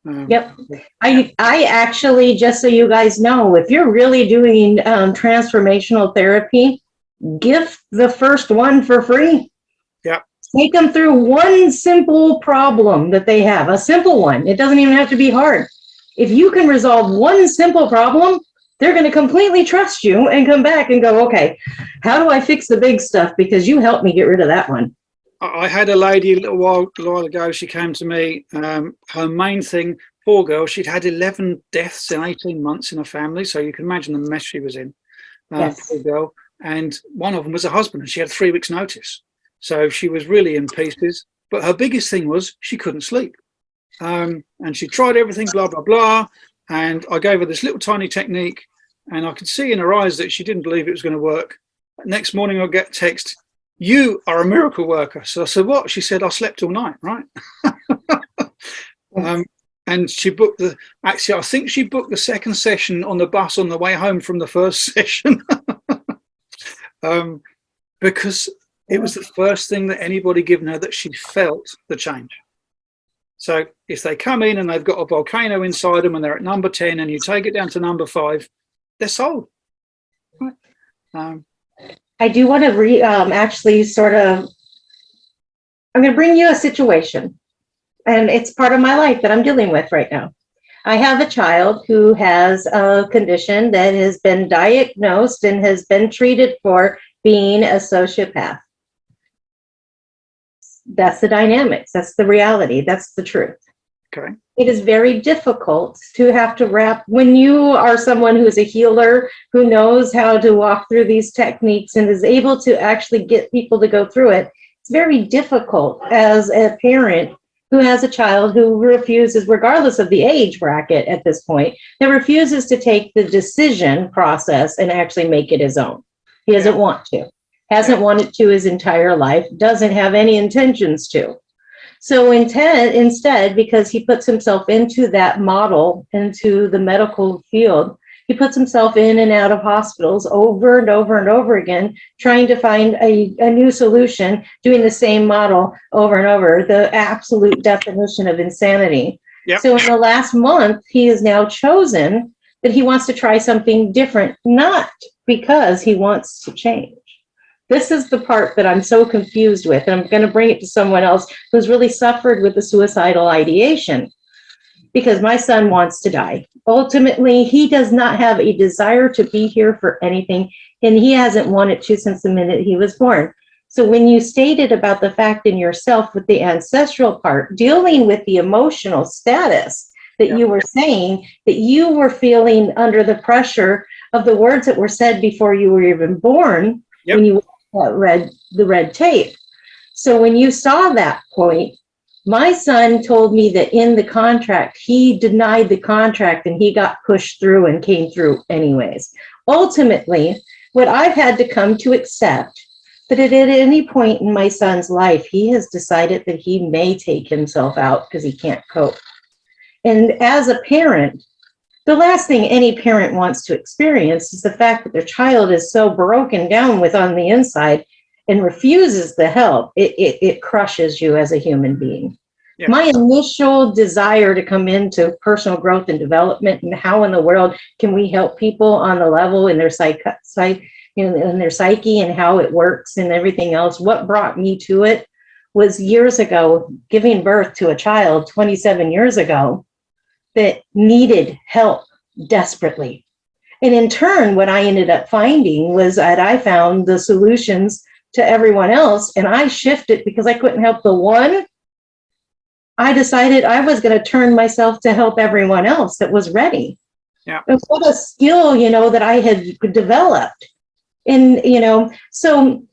on. Yep. I actually, just so you guys know, if you're really doing transformational therapy, give the first one for free. Yeah. Take them through one simple problem that they have, a simple one. It doesn't even have to be hard. If you can resolve one simple problem, they're going to completely trust you and come back and go, okay, how do I fix the big stuff? Because you helped me get rid of that one. I had a lady a little while ago. She came to me. Her main thing, poor girl, she'd had 11 deaths in 18 months in her family. So you can imagine the mess she was in. Yes. Poor girl. And one of them was a husband, and she had 3 weeks' notice. So she was really in pieces. But her biggest thing was she couldn't sleep. And she tried everything, blah, blah, blah. And I gave her this little tiny technique, and I could see in her eyes that she didn't believe it was going to work. Next morning, I'll get text, "You are a miracle worker." So I said, "What?" She said, "I slept all night," right? And she booked I think she booked the second session on the bus on the way home from the first session. Because it was the first thing that anybody given her that she felt the change. So if they come in and they've got a volcano inside them and they're at number 10 and you take it down to number 5, they're sold. Right? I do want to actually sort of, I'm going to bring you a situation, and it's part of my life that I'm dealing with right now. I have a child who has a condition that has been diagnosed and has been treated for being a sociopath. That's the dynamics. That's the reality. That's the truth. Okay. It is very difficult to have to wrap, when you are someone who is a healer, who knows how to walk through these techniques and is able to actually get people to go through it. It's very difficult as a parent who has a child who refuses, regardless of the age bracket at this point, that refuses to take the decision process and actually make it his own. He doesn't want to. Hasn't wanted to his entire life, doesn't have any intentions to. So instead, because he puts himself into that model, into the medical field, he puts himself in and out of hospitals over and over and over again, trying to find a new solution, doing the same model over and over, the absolute definition of insanity. Yep. So in the last month, he has now chosen that he wants to try something different, not because he wants to change. This is the part that I'm so confused with, and I'm going to bring it to someone else who's really suffered with the suicidal ideation, because my son wants to die. Ultimately, he does not have a desire to be here for anything, and he hasn't wanted to since the minute he was born. So when you stated about the fact in yourself with the ancestral part, dealing with the emotional status that you were saying, that you were feeling under the pressure of the words that were said before you were even born, when you read the red tape. So when you saw that point, my son told me that in the contract, he denied the contract and he got pushed through and came through anyways. Ultimately, what I've had to come to accept, that at any point in my son's life, he has decided that he may take himself out because he can't cope. And as a parent, the last thing any parent wants to experience is the fact that their child is so broken down with on the inside and refuses the help. It crushes you as a human being. Yeah. My initial desire to come into personal growth and development and how in the world can we help people on the level in their in their psyche and how it works and everything else, what brought me to it was years ago, giving birth to a child 27 years ago that needed help desperately. And in turn, what I ended up finding was that I found the solutions to everyone else, and I shifted because I couldn't help the one. I decided I was going to turn myself to help everyone else that was ready. Yeah. And what a skill, that I had developed. And, so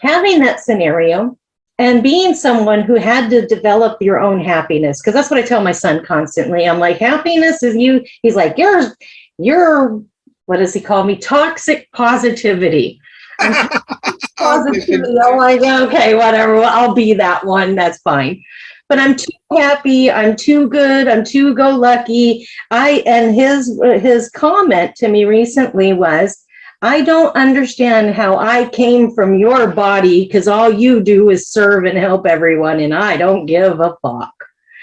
having that scenario, and being someone who had to develop your own happiness, because that's what I tell my son constantly. I'm like, happiness is you. He's like, you're, what does he call me? Toxic positivity. Positivity. I'm like, okay, whatever. Well, I'll be that one. That's fine. But I'm too happy. I'm too good. I'm too go lucky. And his comment to me recently was, I don't understand how I came from your body because all you do is serve and help everyone, and I don't give a fuck.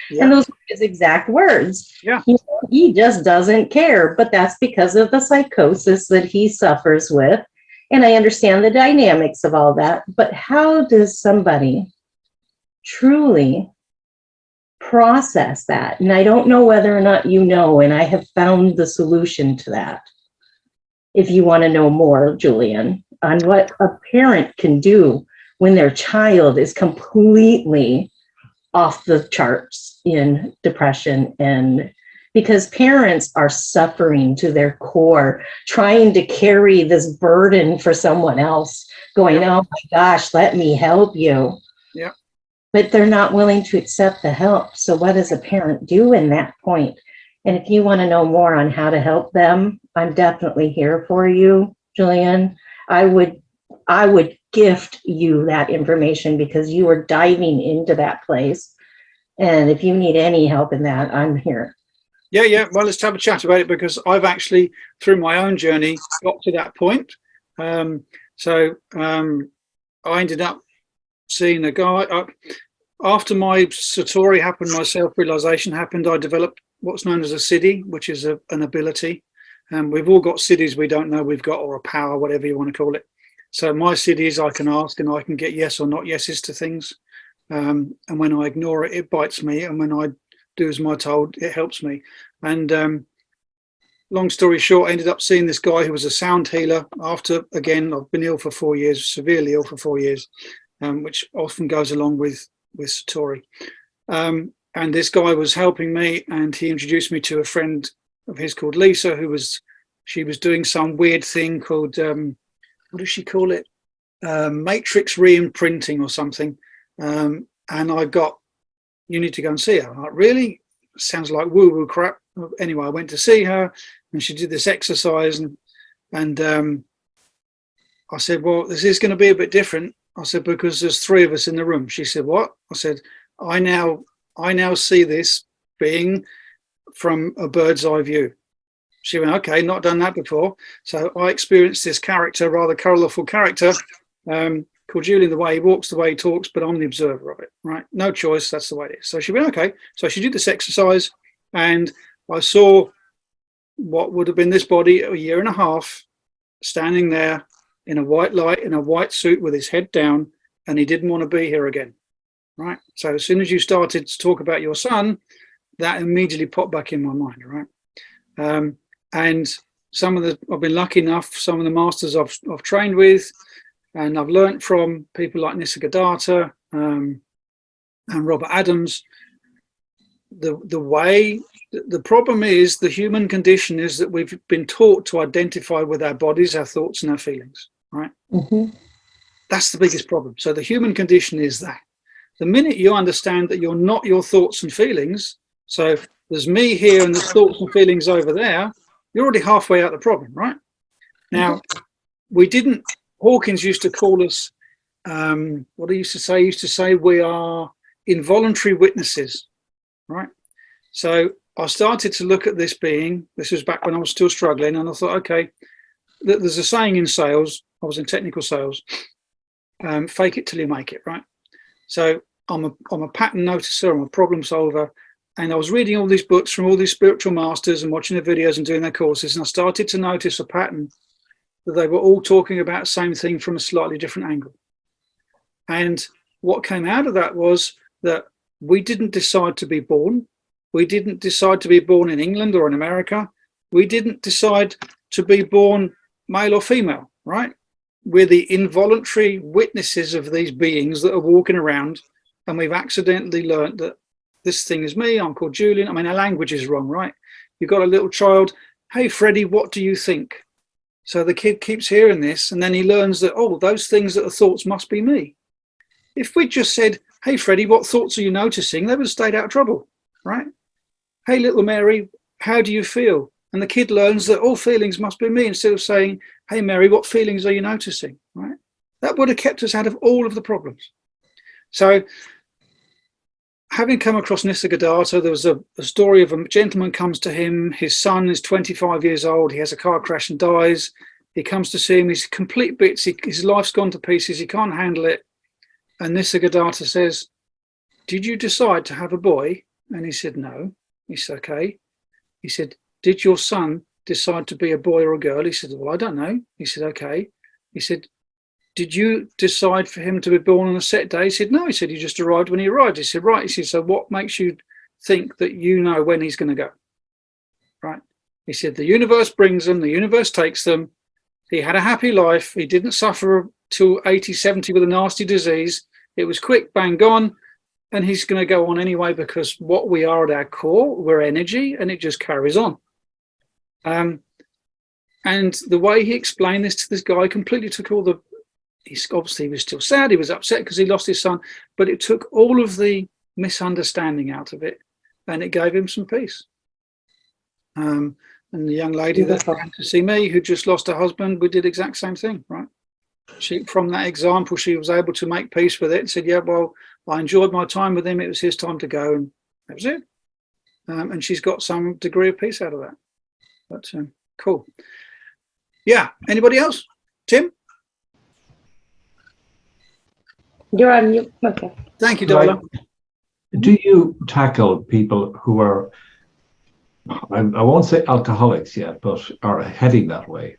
Yeah. And those were his exact words. Yeah. He just doesn't care, but that's because of the psychosis that he suffers with. And I understand the dynamics of all that, but how does somebody truly process that. And I don't know whether or not you know, and I have found the solution to that. If you want to know more, Julian, on what a parent can do when their child is completely off the charts in depression, and because parents are suffering to their core, trying to carry this burden for someone else, going, oh my gosh, let me help you. Yeah. But they're not willing to accept the help. So what does a parent do in that point? And if you want to know more on how to help them, I'm definitely here for you, Julian. I would gift you that information because you are diving into that place. And if you need any help in that, I'm here. Yeah. Well, let's have a chat about it, because I've actually, through my own journey, got to that point. I ended up seeing a guy. After my Satori happened, my self-realization happened, I developed what's known as a siddhi, which is an ability. We've all got siddhis we don't know we've got, or a power, whatever you want to call it. So my siddhis, I can ask and I can get yes or not yeses to things. And when I ignore it, it bites me. And when I do as I'm told, it helps me. And long story short, I ended up seeing this guy who was a sound healer after, again, I've been ill for 4 years, severely ill for 4 years, which often goes along with Satori. And this guy was helping me, and he introduced me to a friend of his called Lisa, she was doing some weird thing called, what does she call it? Matrix re-imprinting or something. And I got, you need to go and see her. I'm like, really? Sounds like woo-woo crap. Anyway, I went to see her, and she did this exercise, and I said, well, this is going to be a bit different. I said, because there's 3 of us in the room. She said, what? I said, I now see this being from a bird's eye view. She went, okay, not done that before. So I experienced this character, rather colourful character, called Julian, the way he walks, the way he talks, but I'm the observer of it, right? No choice, that's the way it is. So she went, okay. So she did this exercise, and I saw what would have been this body a year and a half, standing there in a white light, in a white suit with his head down, and he didn't want to be here again, right? So as soon as you started to talk about your son, that immediately popped back in my mind, right? And I've been lucky enough, some of the masters I've trained with, and I've learned from people like Nisargadatta and Robert Adams. The problem is, the human condition is that we've been taught to identify with our bodies, our thoughts, and our feelings, right? Mm-hmm. That's the biggest problem. So the human condition is that. The minute you understand that you're not your thoughts and feelings, so there's me here and there's thoughts and feelings over there, you're already halfway out the problem, right? Now, Hawkins used to call us, what he used to say? He used to say we are involuntary witnesses, right? So I started to look at this being, this was back when I was still struggling, and I thought, okay, there's a saying in sales, I was in technical sales, fake it till you make it, right? So I'm a pattern noticer, I'm a problem solver, and I was reading all these books from all these spiritual masters and watching the videos and doing their courses, and I started to notice a pattern that they were all talking about the same thing from a slightly different angle. And what came out of that was that we didn't decide to be born. We didn't decide to be born in England or in America. We didn't decide to be born male or female, right? We're the involuntary witnesses of these beings that are walking around, and we've accidentally learned that this thing is me, I'm called Julian. I mean, our language is wrong, right? You've got a little child, hey, Freddie, what do you think? So the kid keeps hearing this, and then he learns that, oh, those things that are thoughts must be me. If we just said, hey, Freddie, what thoughts are you noticing? They would have stayed out of trouble, right? Hey, little Mary, how do you feel? And the kid learns that all feelings must be me, instead of saying, hey, Mary, what feelings are you noticing, right? That would have kept us out of all of the problems. So having come across Nisargadatta, there was a story of a gentleman comes to him. His son is 25 years old. He has a car crash and dies. He comes to see him. He's complete bits. His life's gone to pieces. He can't handle it. And Nisargadatta says, did you decide to have a boy? And he said, no. He said, okay. He said, did your son decide to be a boy or a girl? He said, well, I don't know. He said, okay. He said, did you decide for him to be born on a set day? He said, no. He said, he just arrived when he arrived. He said, right. He said, so what makes you think that you know when he's going to go. Right? He said the universe brings them, the universe takes them. He had a happy life. He didn't suffer till 80, 70 with a nasty disease. It was quick, bang, gone. And he's going to go on anyway, because what we are at our core, we're energy, and it just carries on. And the way he explained this to this guy completely took all the, obviously he was still sad, he was upset because he lost his son, but it took all of the misunderstanding out of it, and it gave him some peace. And the young lady that came to see me, who just lost her husband, we did the exact same thing, right? She, from that example, she was able to make peace with it and said, yeah, well, I enjoyed my time with him. It was his time to go, and that was it. And she's got some degree of peace out of that. But cool. Yeah. Anybody else? Tim? You're on mute. Okay. Thank you, Darla. Do you tackle people who are, I won't say alcoholics yet, but are heading that way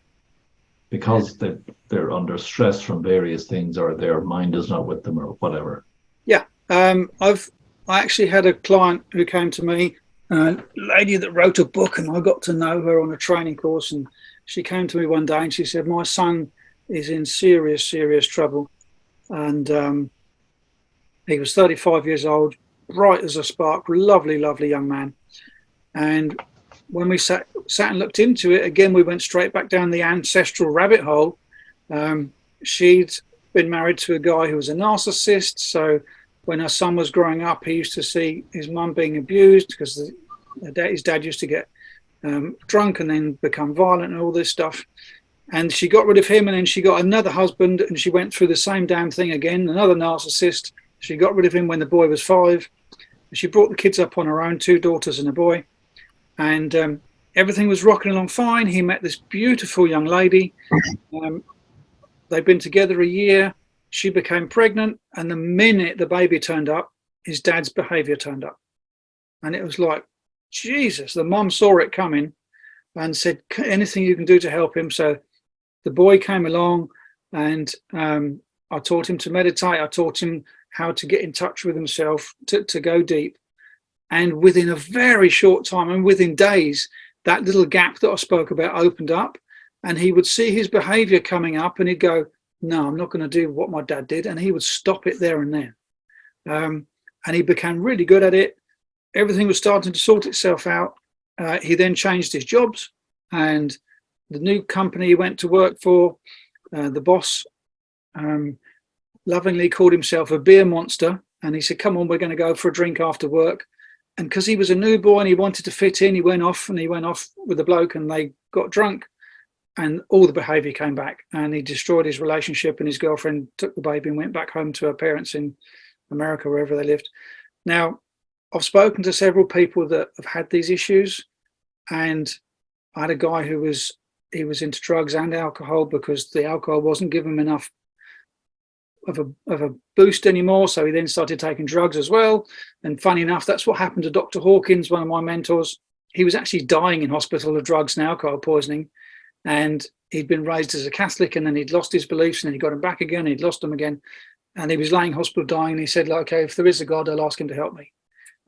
because they're under stress from various things, or their mind is not with them, or whatever? Yeah. I actually had a client who came to me, a lady that wrote a book, and I got to know her on a training course, and she came to me one day and she said, my son is in serious, serious trouble. And he was 35 years old, bright as a spark, lovely, lovely young man. And when we sat and looked into it, again, we went straight back down the ancestral rabbit hole. She'd been married to a guy who was a narcissist. So when her son was growing up, he used to see his mum being abused because his dad used to get drunk and then become violent and all this stuff. And she got rid of him, and then she got another husband, and she went through the same damn thing again, another narcissist. She got rid of him when the boy was 5. She brought the kids up on her own, 2 daughters and a boy. And everything was rocking along fine. He met this beautiful young lady. They'd been together a year. She became pregnant. And the minute the baby turned up, his dad's behavior turned up. And it was like, Jesus, the mum saw it coming and said, anything you can do to help him. So the boy came along, and I taught him to meditate. I taught him how to get in touch with himself, to go deep. And within a very short time, and within days, that little gap that I spoke about opened up, and he would see his behavior coming up, and he'd go, no, I'm not going to do what my dad did. And he would stop it there and then. And he became really good at it. Everything was starting to sort itself out. He then changed his jobs, and the new company he went to work for, the boss lovingly called himself a beer monster. And he said, come on, we're going to go for a drink after work. And because he was a new boy and he wanted to fit in, he went off with the bloke, and they got drunk, and all the behavior came back, and he destroyed his relationship, and his girlfriend took the baby and went back home to her parents in America, wherever they lived. Now, I've spoken to several people that have had these issues, and I had a guy who was into drugs and alcohol because the alcohol wasn't giving him enough of a boost anymore. So he then started taking drugs as well. And funny enough, that's what happened to Dr. Hawkins, one of my mentors. He was actually dying in hospital of drugs and alcohol poisoning. And he'd been raised as a Catholic, and then he'd lost his beliefs, and then he got them back again. He'd lost them again. And he was laying in hospital dying. And he said, like, okay, if there is a God, I'll ask him to help me.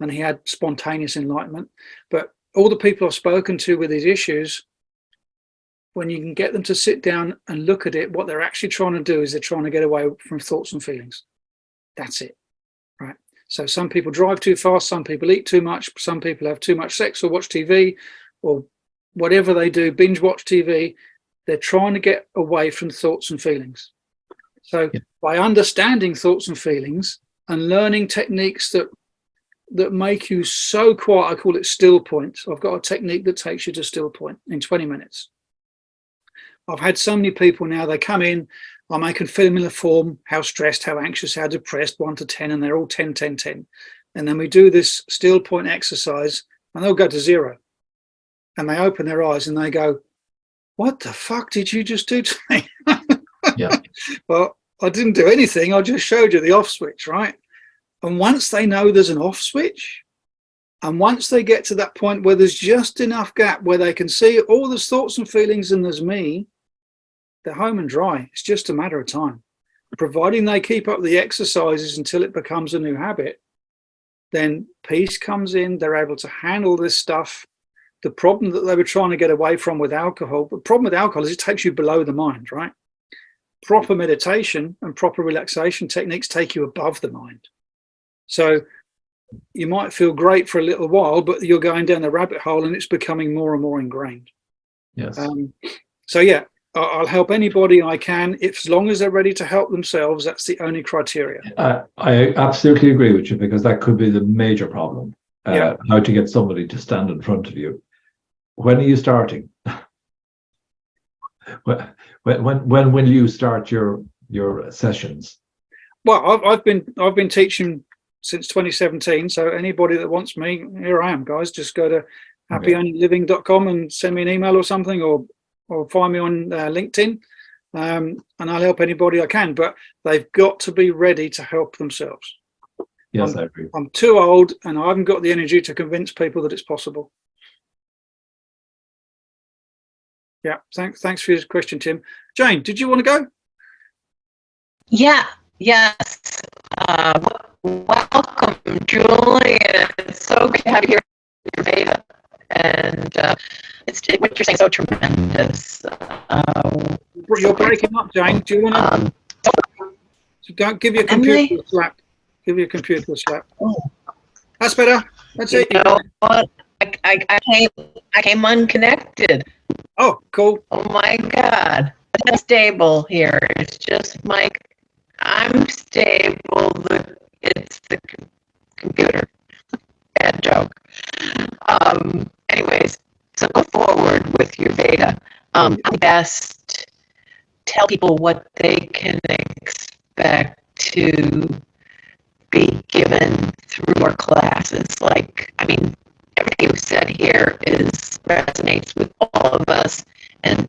And he had spontaneous enlightenment. But all the people I've spoken to with these issues, when you can get them to sit down and look at it, what they're actually trying to do is they're trying to get away from thoughts and feelings. That's it, right? So some people drive too fast, some people eat too much, some people have too much sex or watch TV, or whatever they do, binge watch TV. They're trying to get away from thoughts and feelings. So by understanding thoughts and feelings and learning techniques that make you so quiet, I call it still point. I've got a technique that takes you to still point in 20 minutes. I've had so many people now, they come in, I make them fill in the form, how stressed, how anxious, how depressed, 1 to 10, and they're all 10, 10, 10. And then we do this still point exercise, and they'll go to 0. And they open their eyes and they go, what the fuck did you just do to me? Yeah. Well, I didn't do anything. I just showed you the off switch, right? And once they know there's an off switch, and once they get to that point where there's just enough gap where they can see all those thoughts and feelings and there's me, they're home and dry. It's just a matter of time. Providing they keep up the exercises until it becomes a new habit, then peace comes in. They're able to handle this stuff. The problem that they were trying to get away from with alcohol, the problem with alcohol is it takes you below the mind, right? Proper meditation and proper relaxation techniques take you above the mind. So you might feel great for a little while, but you're going down the rabbit hole and it's becoming more and more ingrained. Yes. So yeah, I'll help anybody I can, if as long as they're ready to help themselves. That's the only criteria. I absolutely agree with you, because that could be the major problem. Yeah. How to get somebody to stand in front of you. When are you starting? When will you start your sessions? Well, I've been teaching since 2017. So anybody that wants me, here I am, guys. Just go to happyonlyliving.com and send me an email or something, or find me on LinkedIn, and I'll help anybody I can. But they've got to be ready to help themselves. Yes, I agree. I'm too old, and I haven't got the energy to convince people that it's possible. Yeah, thanks for your question, Tim. Jane, did you want to go? Yeah, yes. Welcome, Julian. It's so good to have you here in UrVeda. And what you're saying is so tremendous. You're breaking up, Jane. Do you want to? Don't give your computer a slap. Give your computer a slap. Oh. That's better. That's it. You know what? I came unconnected. Oh, cool. Oh my God. It's stable here. It's just I'm stable. It's the computer. Bad joke. Anyways, so go forward with UrVeda. Best tell people what they can expect to be given through our classes. Everything you said here resonates with all of us, and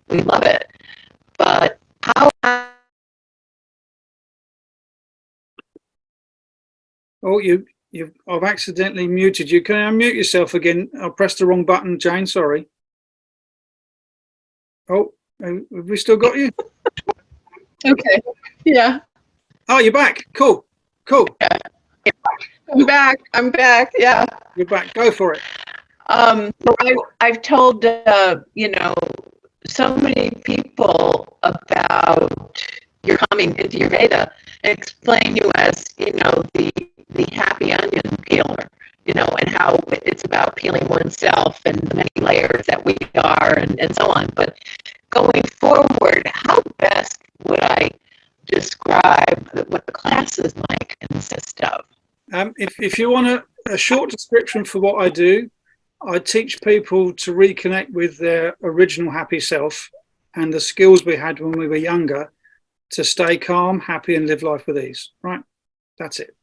we love it. But how? Oh, I've accidentally muted you. Can you unmute yourself again? I pressed the wrong button, Jane. Sorry. Oh, have we still got you? Okay. Yeah. Oh, you're back. Cool. Yeah. I'm back. Yeah. You're back. Go for it. I've told so many people about your coming into UrVeda and explain you as the happy onion peeler, and how it's about peeling oneself and the many layers that we are, and so on. But going forward, how best would I describe what the classes might consist of? If you want a short description for what I do, I teach people to reconnect with their original happy self and the skills we had when we were younger to stay calm, happy, and live life with ease. Right? That's it.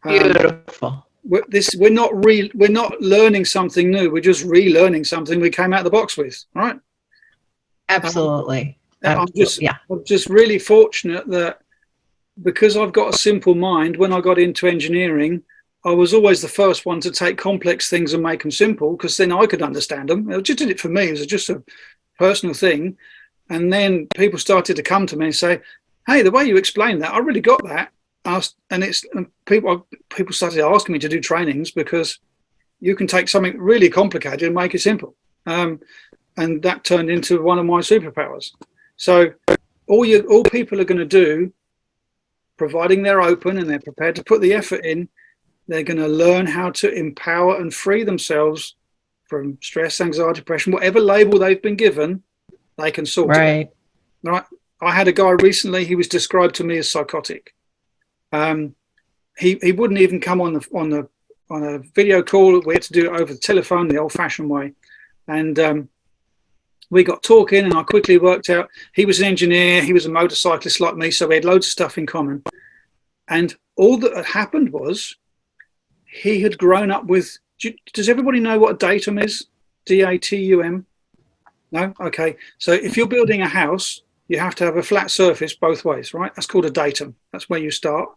Beautiful. We're not learning something new. We're just relearning something we came out of the box with. Right? Absolutely. I'm just really fortunate that because I've got a simple mind. When I got into engineering, I was always the first one to take complex things and make them simple, because then I could understand them. I just did it for me. It was just a personal thing. And then people started to come to me and say, hey, the way you explained that, I really got that. And people started asking me to do trainings, because you can take something really complicated and make it simple. And that turned into one of my superpowers. So all people are going to do, providing they're open and they're prepared to put the effort in, they're going to learn how to empower and free themselves from stress, anxiety, depression, whatever label they've been given, they can sort it. Right. I had a guy recently, he was described to me as psychotic. He wouldn't even come on a video call. We had to do it over the telephone, the old-fashioned way. And we got talking, and I quickly worked out he was an engineer, he was a motorcyclist like me, so we had loads of stuff in common. And all that had happened was he had grown up with, does everybody know what a datum is? D-A-T-U-M? No? Okay. So if you're building a house, you have to have a flat surface both ways, right? That's called a datum. That's where you start.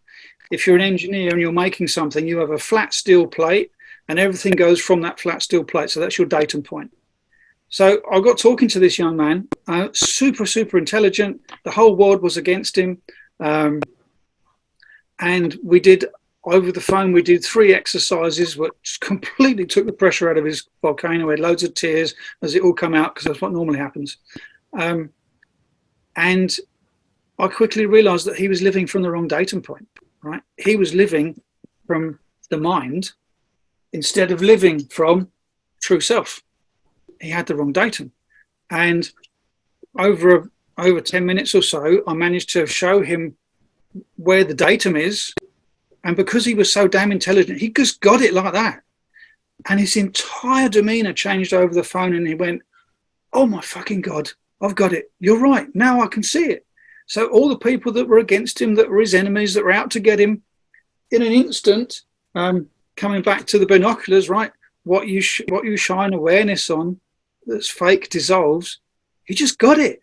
If you're an engineer and you're making something, you have a flat steel plate, and everything goes from that flat steel plate. So that's your datum point. So I got talking to this young man, super, super intelligent. The whole world was against him. And over the phone, we did 3 exercises, which completely took the pressure out of his volcano. We had loads of tears as it all come out, because that's what normally happens. And I quickly realized that he was living from the wrong datum point, right? He was living from the mind instead of living from true self. He had the wrong datum. And over 10 minutes or so, I managed to show him where the datum is. And because he was so damn intelligent, he just got it like that. And his entire demeanor changed over the phone, and he went, oh my fucking God, I've got it. You're right. Now I can see it. So all the people that were against him, that were his enemies, that were out to get him, in an instant, coming back to the binoculars, right? What you shine awareness on that's fake dissolves. He just got it.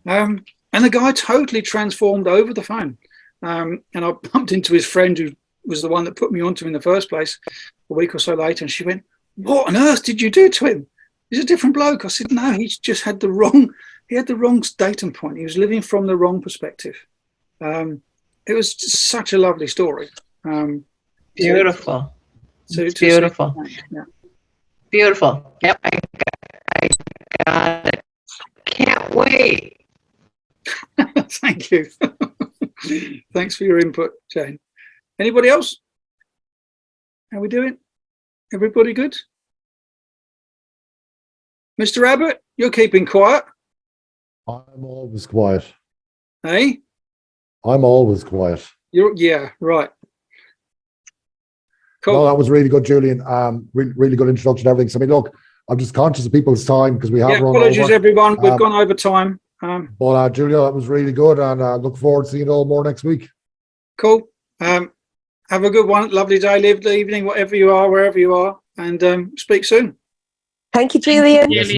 And the guy totally transformed over the phone. And I bumped into his friend, who was the one that put me onto him in the first place, a week or so later, and she went, what on earth did you do to him? He's a different bloke. I said, no, he just had the wrong datum point. He was living from the wrong perspective. It was just such a lovely story. Beautiful. To beautiful. Yeah. Beautiful. Yep, I got it. Can't wait. Thank you. Thanks for your input, Jane. Anybody else? How we doing? Everybody good? Mr. Abbott, you're keeping quiet. I'm always quiet. Hey? I'm always quiet. Yeah, right. Cool. No, that was really good, Julian. Really good introduction to everything. So, I mean, look, I'm just conscious of people's time because we have run apologies, over. everyone. We've gone over time. But Julia, that was really good, and look forward to seeing you all more next week. Cool. Have a good one. Lovely day, live evening, whatever you are, wherever you are, and speak soon. Thank you, Julian. Yes.